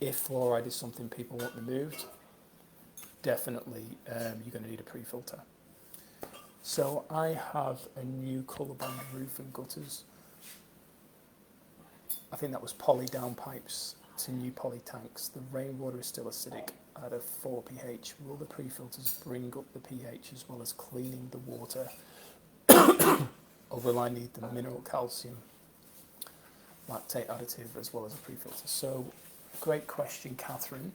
if fluoride is something people want removed, definitely you're going to need a pre-filter. So I have a new colour-band roof and gutters. I think that was poly downpipes to new poly tanks. The rainwater is still acidic at a 4 pH. Will the pre-filters bring up the pH as well as cleaning the water? Or will I need the mineral calcium lactate additive as well as a pre-filter? So great question, Catherine.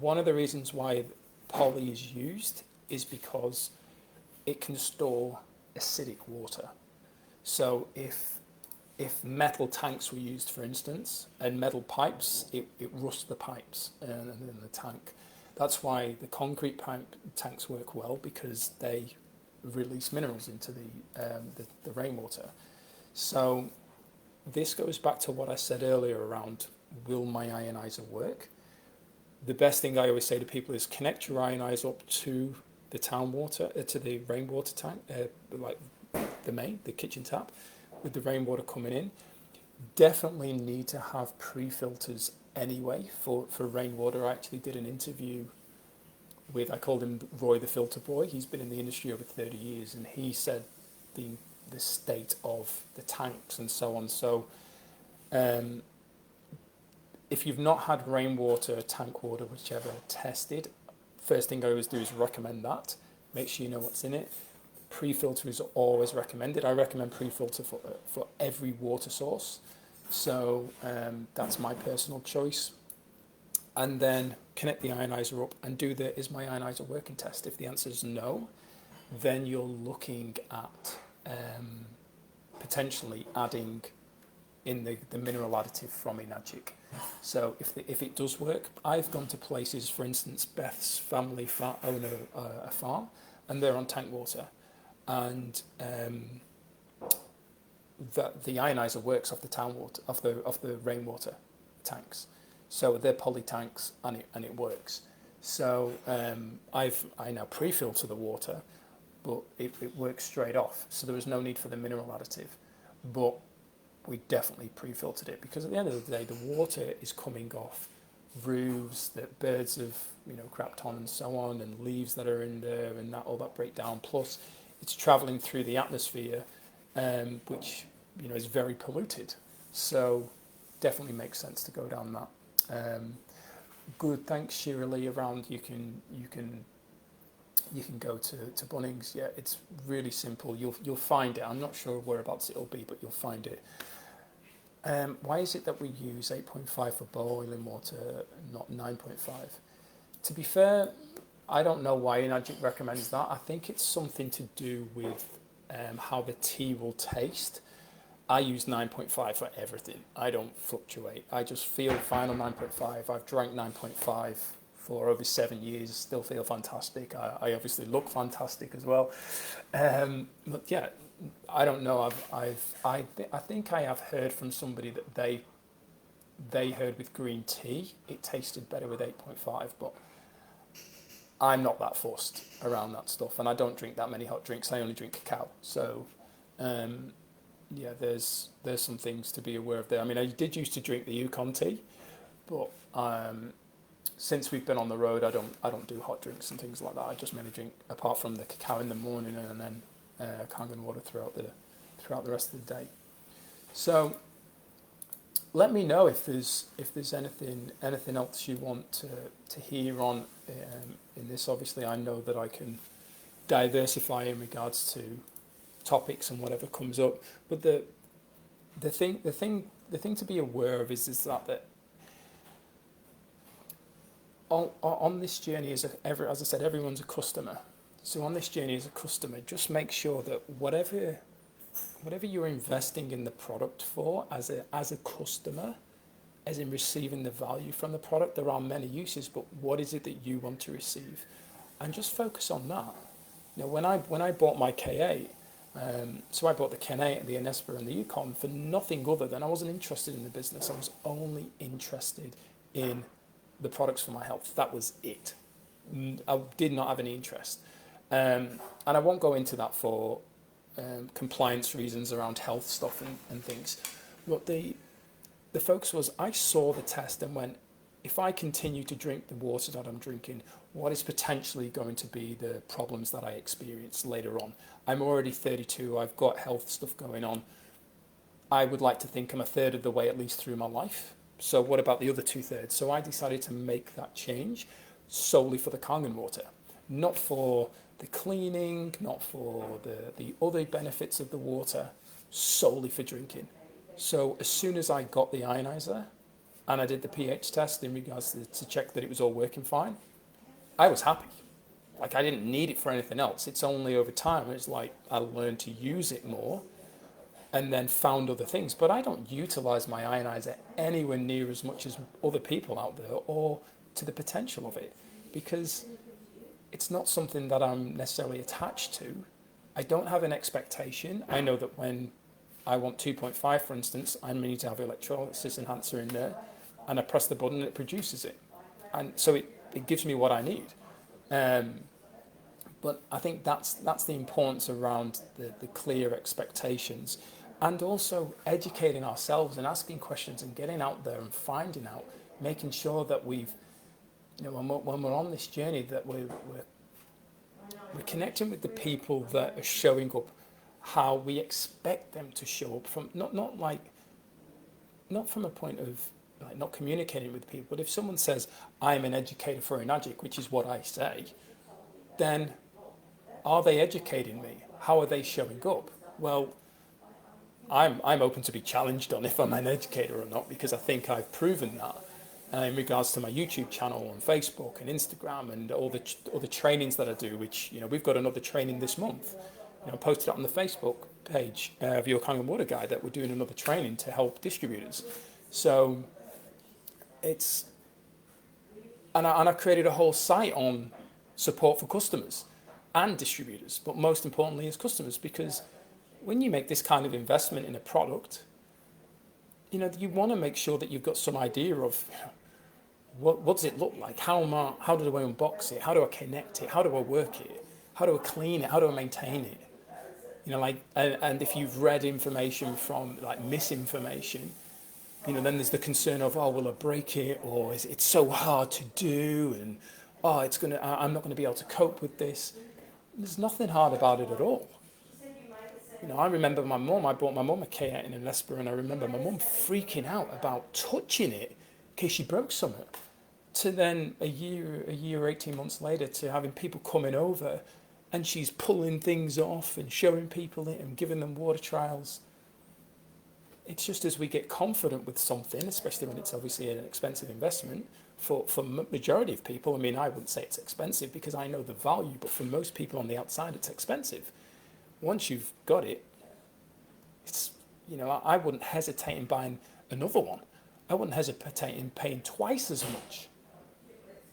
One of the reasons why poly is used is because it can store acidic water. So if metal tanks were used, for instance, and metal pipes, it rusts the pipes and then the tank. That's why the concrete pipe tanks work well, because they release minerals into the rainwater. So this goes back to what I said earlier around, will my ionizer work? The best thing I always say to people is connect your ionizer up to the town water, to the rainwater tank, like the kitchen tap, with the rainwater coming in. Definitely need to have pre-filters anyway for rainwater. I actually did an interview with, I called him Roy the Filter Boy. He's been in the industry over 30 years, and he said the state of the tanks and so on. So if you've not had rainwater, tank water, whichever, tested, first thing I always do is recommend that. Make sure you know what's in it. Pre-filter is always recommended. I recommend pre-filter for every water source. So that's my personal choice. And then connect the ionizer up and do the is my ionizer working test. If the answer is no, then you're looking at potentially adding in the mineral additive from Enagic. So if it does work, I've gone to places, for instance, Beth's family own a farm, and they're on tank water, and the ionizer works off the town water, off the rainwater tanks. So they're poly tanks, and it works. So I now pre-filter the water, but it works straight off. So there was no need for the mineral additive, but we definitely pre-filtered it, because at the end of the day, the water is coming off roofs that birds have crapped on and so on, and leaves that are in there and that all that breakdown. Plus, it's travelling through the atmosphere, which is very polluted. So definitely makes sense to go down that. Good, thanks, Shirley. Around you can go to Bunnings. Yeah, it's really simple. You'll find it. I'm not sure whereabouts it'll be, but you'll find it. Why is it that we use 8.5 for boiling water, not 9.5? To be fair, I don't know why Enagic recommends that. I think it's something to do with how the tea will taste. I use 9.5 for everything. I don't fluctuate. I just feel fine on 9.5. I've drank 9.5 for over 7 years, still feel fantastic. I obviously look fantastic as well. But yeah, I don't know. I think I have heard from somebody that they heard with green tea it tasted better with 8.5, but I'm not that fussed around that stuff, and I don't drink that many hot drinks. I only drink cacao. So yeah, there's some things to be aware of there. I mean, I did used to drink the Yukon tea, but since we've been on the road, I don't do hot drinks and things like that. I just mainly drink, apart from the cacao in the morning, and then Kangen water throughout the rest of the day. So let me know if there's anything else you want to hear on in this. Obviously, I know that I can diversify in regards to topics and whatever comes up. But the thing to be aware of is that on this journey, as I said, everyone's a customer. So on this journey as a customer, just make sure that whatever you're investing in the product for as a customer, as in receiving the value from the product. There are many uses, but what is it that you want to receive? And just focus on that. You know, when I bought my K8, so I bought the K8, the Enesper, and the Yukon for nothing other than I wasn't interested in the business. I was only interested in the products for my health. That was it. I did not have any interest. And I won't go into that for compliance reasons around health stuff and things. But the focus was, I saw the test and went, if I continue to drink the water that I'm drinking, what is potentially going to be the problems that I experience later on? I'm already 32, I've got health stuff going on. I would like to think I'm a third of the way at least through my life. So what about the other 2/3? So I decided to make that change solely for the Kangen water, not for the cleaning, not for the other benefits of the water, solely for drinking. So as soon as I got the ionizer and I did the pH test in regards to check that it was all working fine, I was happy. Like, I didn't need it for anything else. It's only over time, it's like I learned to use it more and then found other things. But I don't utilize my ionizer anywhere near as much as other people out there or to the potential of it, because it's not something that I'm necessarily attached to. I don't have an expectation. I know that when I want 2.5, for instance, I need to have electrolysis enhancer in there, and I press the button and it produces it. And so it gives me what I need. But I think that's the importance around the clear expectations, and also educating ourselves and asking questions and getting out there and finding out, making sure that we've, you know, when we're on this journey, that we're connecting with the people that are showing up how we expect them to show up, from not from a point of like not communicating with people, but if someone says, I'm an educator for Enagic, which is what I say, then are they educating me? How are they showing up? Well, I'm open to be challenged on if I'm an educator or not, because I think I've proven that in regards to my YouTube channel on Facebook and Instagram and all the trainings that I do, which, you know, we've got another training this month. You know, posted it on the Facebook page of yourkangenwaterguy that we're doing another training to help distributors. So it's, and I created a whole site on support for customers and distributors, but most importantly as customers, because when you make this kind of investment in a product, you know, you want to make sure that you've got some idea of, you know, what does it look like? How do I unbox it? How do I connect it? How do I work it? How do I clean it? How do I maintain it? You know, like, and if you've read information from like misinformation, you know, then there's the concern of, oh, will I break it? Or is it's so hard to do? And, oh, I'm not going to be able to cope with this. There's nothing hard about it at all. You know, I remember my mum, I bought my mum a K8 in Enesper, and I remember my mum freaking out about touching it in case she broke something. To then a year, 18 months later, to having people coming over and she's pulling things off and showing people it and giving them water trials. It's just as we get confident with something, especially when it's obviously an expensive investment, for majority of people, I mean, I wouldn't say it's expensive because I know the value, but for most people on the outside, it's expensive. Once you've got it, it's, you know, I wouldn't hesitate in buying another one. I wouldn't hesitate in paying twice as much.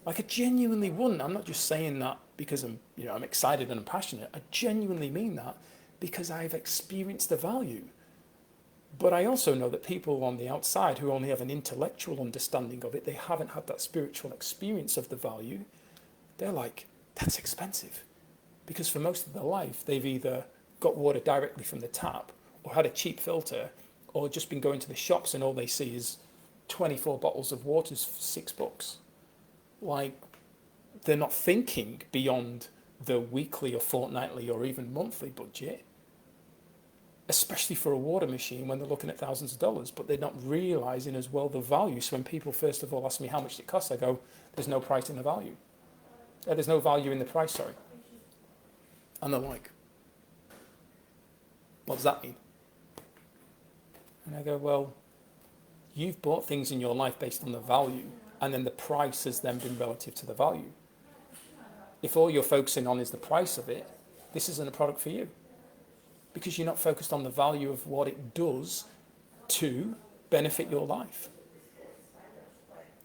Like, I genuinely wouldn't. I'm not just saying that because I'm excited and I'm passionate. I genuinely mean that because I've experienced the value. But I also know that people on the outside who only have an intellectual understanding of it, they haven't had that spiritual experience of the value. They're like, that's expensive. Because for most of their life, they've either got water directly from the tap or had a cheap filter or just been going to the shops and all they see is 24 bottles of water for $6. Like, they're not thinking beyond the weekly or fortnightly or even monthly budget, especially for a water machine when they're looking at thousands of dollars, but they're not realizing as well the value. So when people first of all ask me how much it costs, I go, there's no price in the value. There's no value in the price, sorry. And they're like, what does that mean? And I go, well, you've bought things in your life based on the value, and then the price has then been relative to the value. If all you're focusing on is the price of it, this isn't a product for you, because you're not focused on the value of what it does to benefit your life.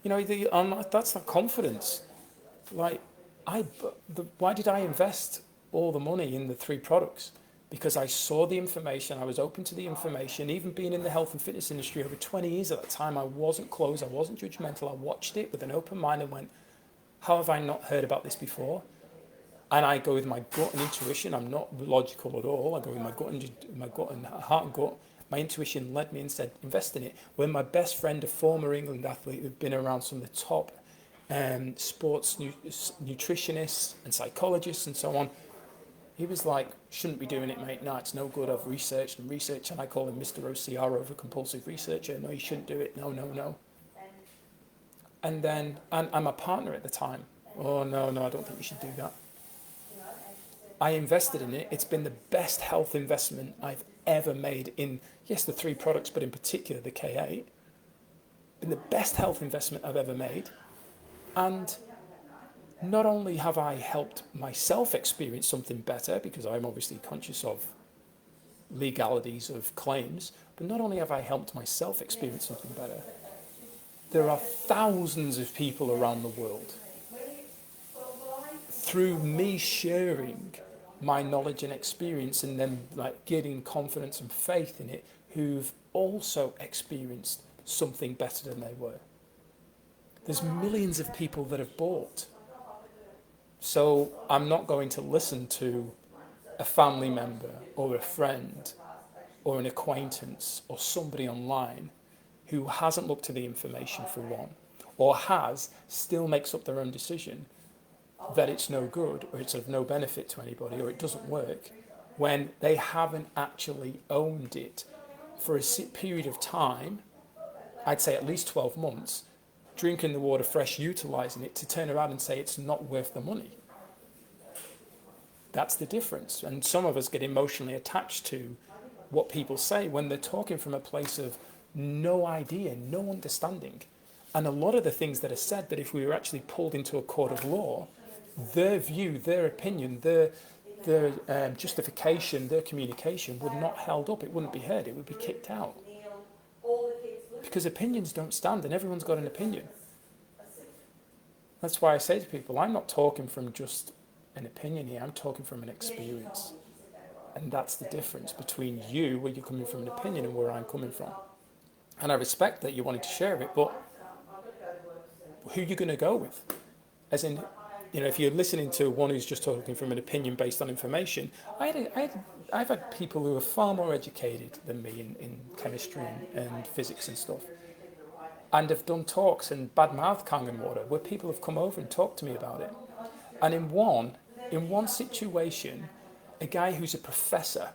You know, that's not confidence. Like, why did I invest all the money in the 3 products? Because I saw the information, I was open to the information. Even being in the health and fitness industry over 20 years at that time, I wasn't closed, I wasn't judgmental. I watched it with an open mind and went, how have I not heard about this before? And I go with my gut and intuition. I'm not logical at all. I go with my gut and heart and gut. My intuition led me and said, invest in it. When my best friend, a former England athlete who'd been around some of the top sports nutritionists and psychologists and so on, he was like, shouldn't be doing it, mate. No, it's no good. I've researched and researched. And I call him Mr. OCR, over compulsive researcher. No, you shouldn't do it. No, no, no. And then, and my partner at the time, oh, no, I don't think you should do that. I invested in it. It's been the best health investment I've ever made in, yes, the 3 products, but in particular the K8. Been the best health investment I've ever made. And not only have I helped myself experience something better, because I'm obviously conscious of legalities of claims, but not only have I helped myself experience something better, there are thousands of people around the world, through me sharing my knowledge and experience and then like getting confidence and faith in it, who've also experienced something better than they were. There's millions of people that have bought. So I'm not going to listen to a family member or a friend or an acquaintance or somebody online who hasn't looked at the information for one, or still makes up their own decision that it's no good or it's of no benefit to anybody or it doesn't work, when they haven't actually owned it for a period of time, I'd say at least 12 months, drinking the water fresh, utilising it, to turn around and say it's not worth the money. That's the difference. And some of us get emotionally attached to what people say when they're talking from a place of no idea, no understanding. And a lot of the things that are said, that if we were actually pulled into a court of law, their view, their opinion, their justification, their communication would not held up. It wouldn't be heard. It would be kicked out. Because opinions don't stand, and everyone's got an opinion. That's why I say to people, I'm not talking from just an opinion here. I'm talking from an experience. And that's the difference between you, where you're coming from an opinion, and where I'm coming from. And I respect that you wanted to share it, but who are you going to go with? As in, you know, if you're listening to one who's just talking from an opinion based on information, I've had people who are far more educated than me in chemistry and physics and stuff, and have done talks and bad-mouthed Kangen water, where people have come over and talked to me about it. And in one situation, a guy who's a professor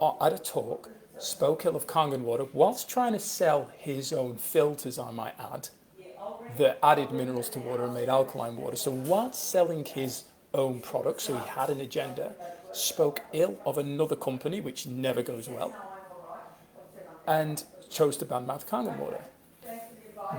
at a talk spoke ill of Kangen water whilst trying to sell his own filters, I might add, that added minerals to water and made alkaline water. So whilst selling his own product, so he had an agenda, spoke ill of another company, which never goes well, and chose to ban-mouth Kangen water.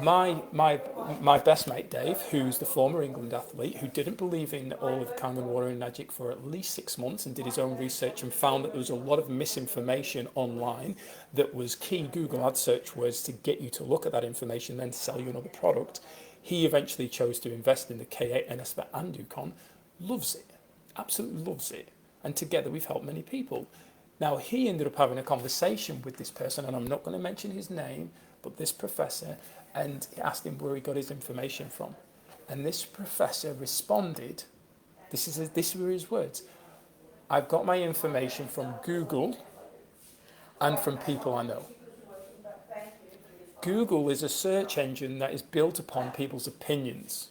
My best mate Dave, who's the former England athlete, who didn't believe in all of the Kangen water in Enagic for at least 6 months and did his own research and found that there was a lot of misinformation online that was key Google ad search words to get you to look at that information, then sell you another product. He eventually chose to invest in the K8 NSBet and Yukon, loves it, absolutely loves it. And together we've helped many people. Now he ended up having a conversation with this person, and I'm not going to mention his name, but this professor, and asked him where he got his information from. And this professor responded, this were his words, I've got my information from Google and from people I know. Google is a search engine that is built upon people's opinions.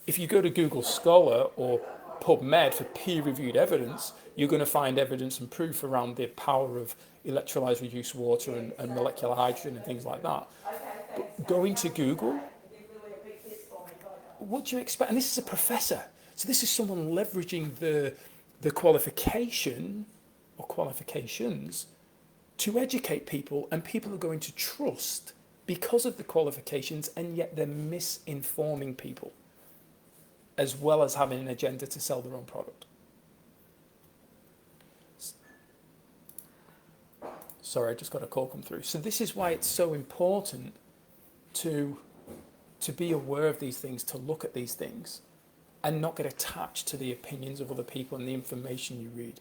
If you go to Google Scholar or PubMed for peer-reviewed evidence, you're going to find evidence and proof around the power of electrolyzed reduced water and molecular hydrogen and things like that. But going to Google, what do you expect? And this is a professor. So this is someone leveraging the qualification or qualifications to educate people, and people are going to trust because of the qualifications, and yet they're misinforming people, as well as having an agenda to sell their own product. Sorry, I just got a call come through. So this is why it's so important to to be aware of these things, to look at these things, and not get attached to the opinions of other people and the information you read.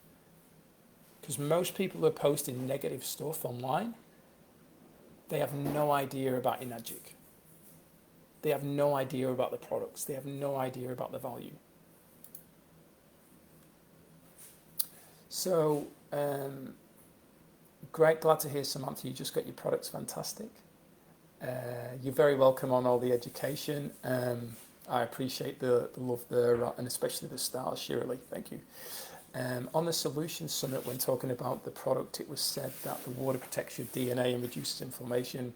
Because most people who are posting negative stuff online, they have no idea about Enagic. They have no idea about the products. They have no idea about the value. So, great, glad to hear, Samantha, you just got your products, fantastic. You're very welcome on all the education. I appreciate the love there, and especially the stars, Shirley, thank you. On the Solutions Summit, when talking about the product, it was said that the water protects your DNA and reduces inflammation.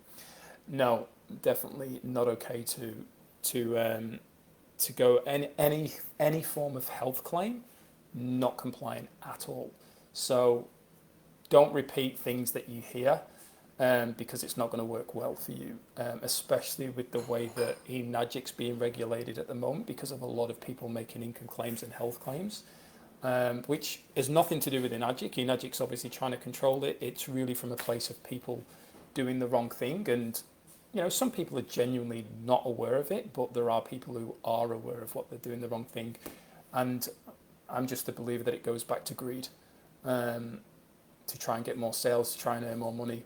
No, definitely not okay to go any form of health claim, not compliant at all. So don't repeat things that you hear, because it's not going to work well for you, especially with the way that Enagic's being regulated at the moment, because of a lot of people making income claims and health claims, which is nothing to do with Enagic. Enagic's obviously trying to control it. It's really from a place of people doing the wrong thing, and some people are genuinely not aware of it, but there are people who are aware of what they're doing the wrong thing, and I'm just a believer that it goes back to greed, to try and get more sales, to try and earn more money.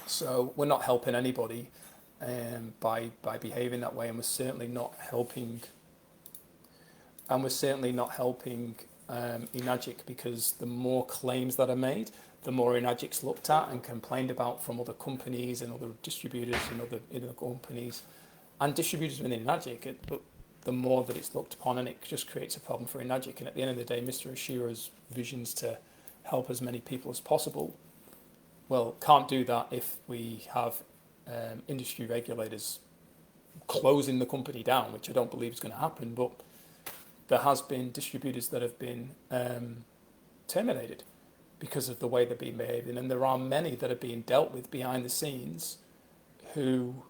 So we're not helping anybody by behaving that way, and we're certainly not helping. And we're certainly not helping Enagic, because the more claims that are made, the more Enagic's looked at and complained about from other companies and other distributors and other companies and distributors within Enagic. But the more that it's looked upon, and it just creates a problem for Enagic. And at the end of the day, Mr. Ashira's vision's to help as many people as possible. Well, can't do that if we have industry regulators closing the company down, which I don't believe is going to happen. But there has been distributors that have been terminated because of the way they're being behaving, and there are many that are being dealt with behind the scenes who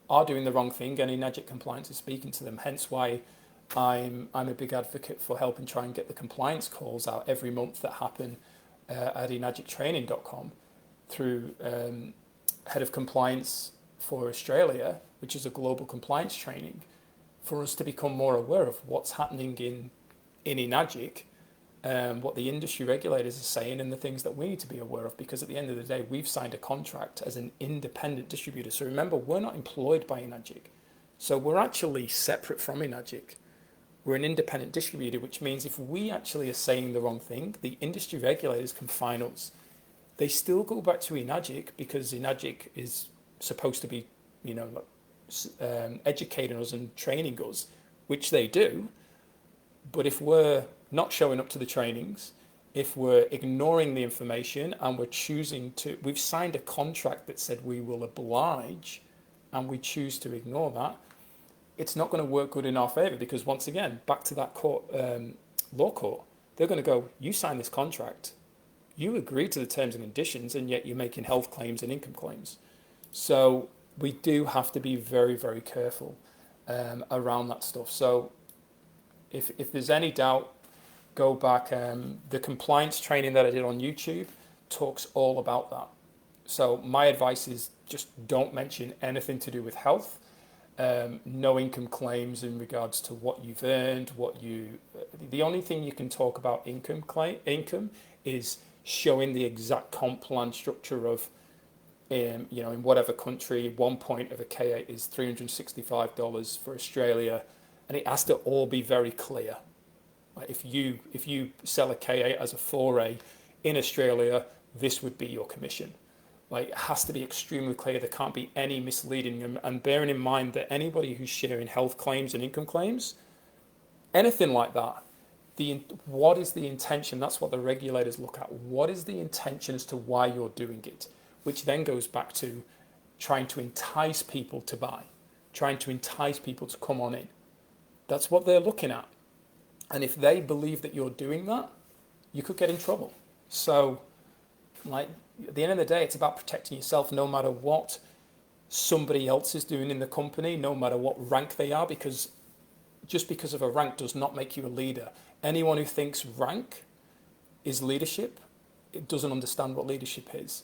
are doing the wrong thing, and Enagic compliance is speaking to them. Hence why I'm a big advocate for helping try and get the compliance calls out every month that happen at enagictraining.com through head of compliance for Australia, which is a global compliance training, for us to become more aware of what's happening in Enagic, what the industry regulators are saying, and the things that we need to be aware of, because at the end of the day, we've signed a contract as an independent distributor. So remember, we're not employed by Enagic. So we're actually separate from Enagic. We're an independent distributor, which means if we actually are saying the wrong thing, the industry regulators can fine us. They still go back to Enagic, because Enagic is supposed to be, educating us and training us, which they do. But if we're not showing up to the trainings, if we're ignoring the information, and we've signed a contract that said we will oblige, and we choose to ignore that, it's not going to work good in our favor, because once again, back to that court, law court, they're going to go, you signed this contract, you agree to the terms and conditions, and yet you're making health claims and income claims. So we do have to be very, very careful around that stuff. So if there's any doubt, go back. The compliance training that I did on YouTube talks all about that. So my advice is just don't mention anything to do with health. No income claims in regards to what you've earned, the only thing you can talk about income is showing the exact comp plan structure of, in whatever country, 1 point of a K8 is $365 for Australia, and it has to all be very clear. Like if you sell a K8 as a 4A in Australia, this would be your commission. Like, it has to be extremely clear. There can't be any misleading. And bearing in mind that anybody who's sharing health claims and income claims, anything like that, what is the intention? That's what the regulators look at. What is the intention as to why you're doing it? Which then goes back to trying to entice people to buy, trying to entice people to come on in. That's what they're looking at. And if they believe that you're doing that, you could get in trouble. So, at the end of the day, it's about protecting yourself, no matter what somebody else is doing in the company, no matter what rank they are, because just because of a rank does not make you a leader. Anyone who thinks rank is leadership, it doesn't understand what leadership is.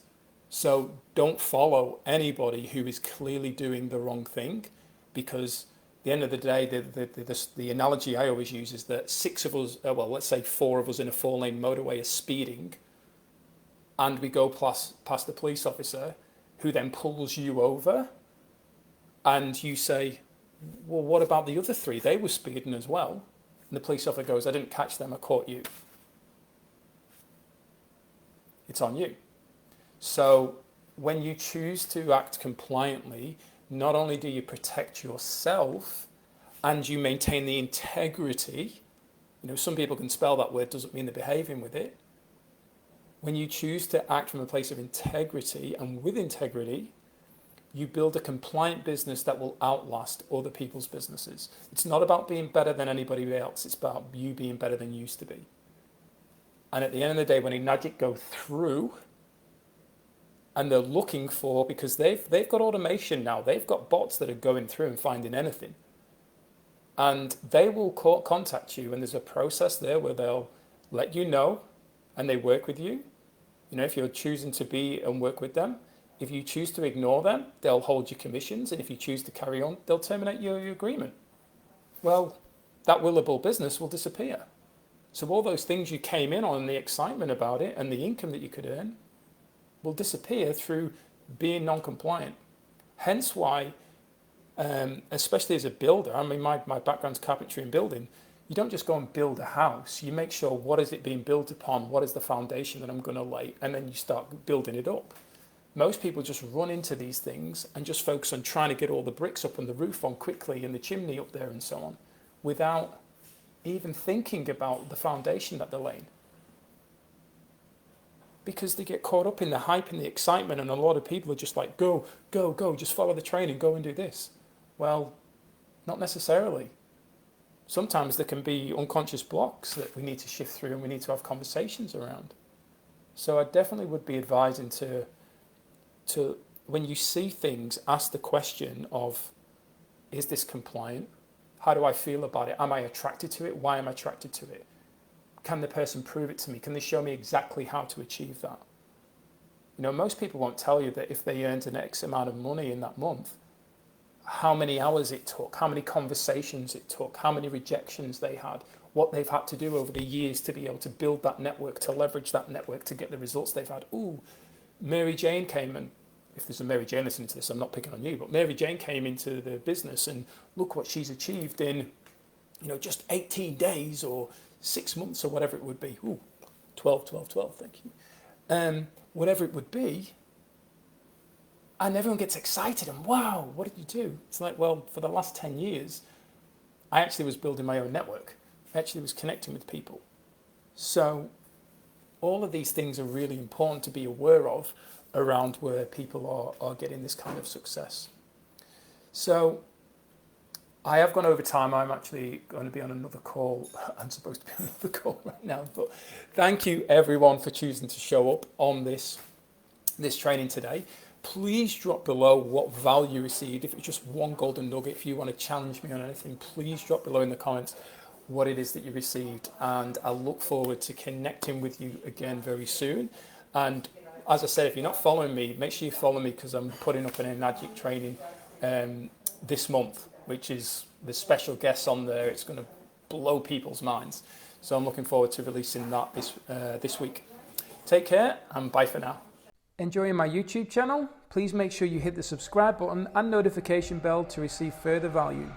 So don't follow anybody who is clearly doing the wrong thing, because at the end of the day, the analogy I always use is that 6 of us, well, let's say 4 of us in a 4-lane motorway are speeding, and we go past the police officer who then pulls you over, and you say, well, what about the other 3? They were speeding as well. And the police officer goes, I didn't catch them, I caught you. It's on you. So when you choose to act compliantly, not only do you protect yourself and you maintain the integrity, some people can spell that word, doesn't mean they're behaving with it. When you choose to act from a place of integrity and with integrity, you build a compliant business that will outlast other people's businesses. It's not about being better than anybody else. It's about you being better than you used to be. And at the end of the day, when Enagic go through and they're looking for, because they've got automation now, they've got bots that are going through and finding anything. And they will contact you, and there's a process there where they'll let you know, and they work with you. If you're choosing to be and work with them. If you choose to ignore them, they'll hold your commissions. And if you choose to carry on, they'll terminate your agreement. Well, that willable business will disappear. So all those things you came in on, the excitement about it and the income that you could earn will disappear through being non-compliant. Hence why, especially as a builder, I mean, my background's carpentry and building, you don't just go and build a house. You make sure what is it being built upon, what is the foundation that I'm going to lay, and then you start building it up. Most people just run into these things and just focus on trying to get all the bricks up and the roof on quickly and the chimney up there and so on, without even thinking about the foundation that they're laying. Because they get caught up in the hype and the excitement, and a lot of people are just like, go, go, go, just follow the training, go and do this. Well, not necessarily. Sometimes there can be unconscious blocks that we need to shift through and we need to have conversations around. So I definitely would be advising to when you see things, ask the question of, is this compliant? How do I feel about it? Am I attracted to it? Why am I attracted to it? Can the person prove it to me? Can they show me exactly how to achieve that? Most people won't tell you that if they earned an X amount of money in that month, how many hours it took, how many conversations it took, how many rejections they had, what they've had to do over the years to be able to build that network, to leverage that network to get the results they've had. Ooh, Mary Jane came, and if there's a Mary Jane listening to this, I'm not picking on you, but Mary Jane came into the business and look what she's achieved in, just 18 days or 6 months or whatever it would be. Ooh, 12, thank you. Whatever it would be. And everyone gets excited and, wow, what did you do? It's like, well, for the last 10 years, I actually was building my own network. I actually was connecting with people. So all of these things are really important to be aware of around where people are getting this kind of success. So I have gone over time. I'm actually going to be on another call. I'm supposed to be on another call right now. But thank you, everyone, for choosing to show up on this training today. Please drop below what value you received. If it's just one golden nugget, if you want to challenge me on anything, please drop below in the comments what it is that you received. And I look forward to connecting with you again very soon. And as I said, if you're not following me, make sure you follow me, because I'm putting up an Enagic training this month, which is the special guests on there. It's going to blow people's minds. So I'm looking forward to releasing that this week. Take care and bye for now. Enjoying my YouTube channel? Please make sure you hit the subscribe button and notification bell to receive further value.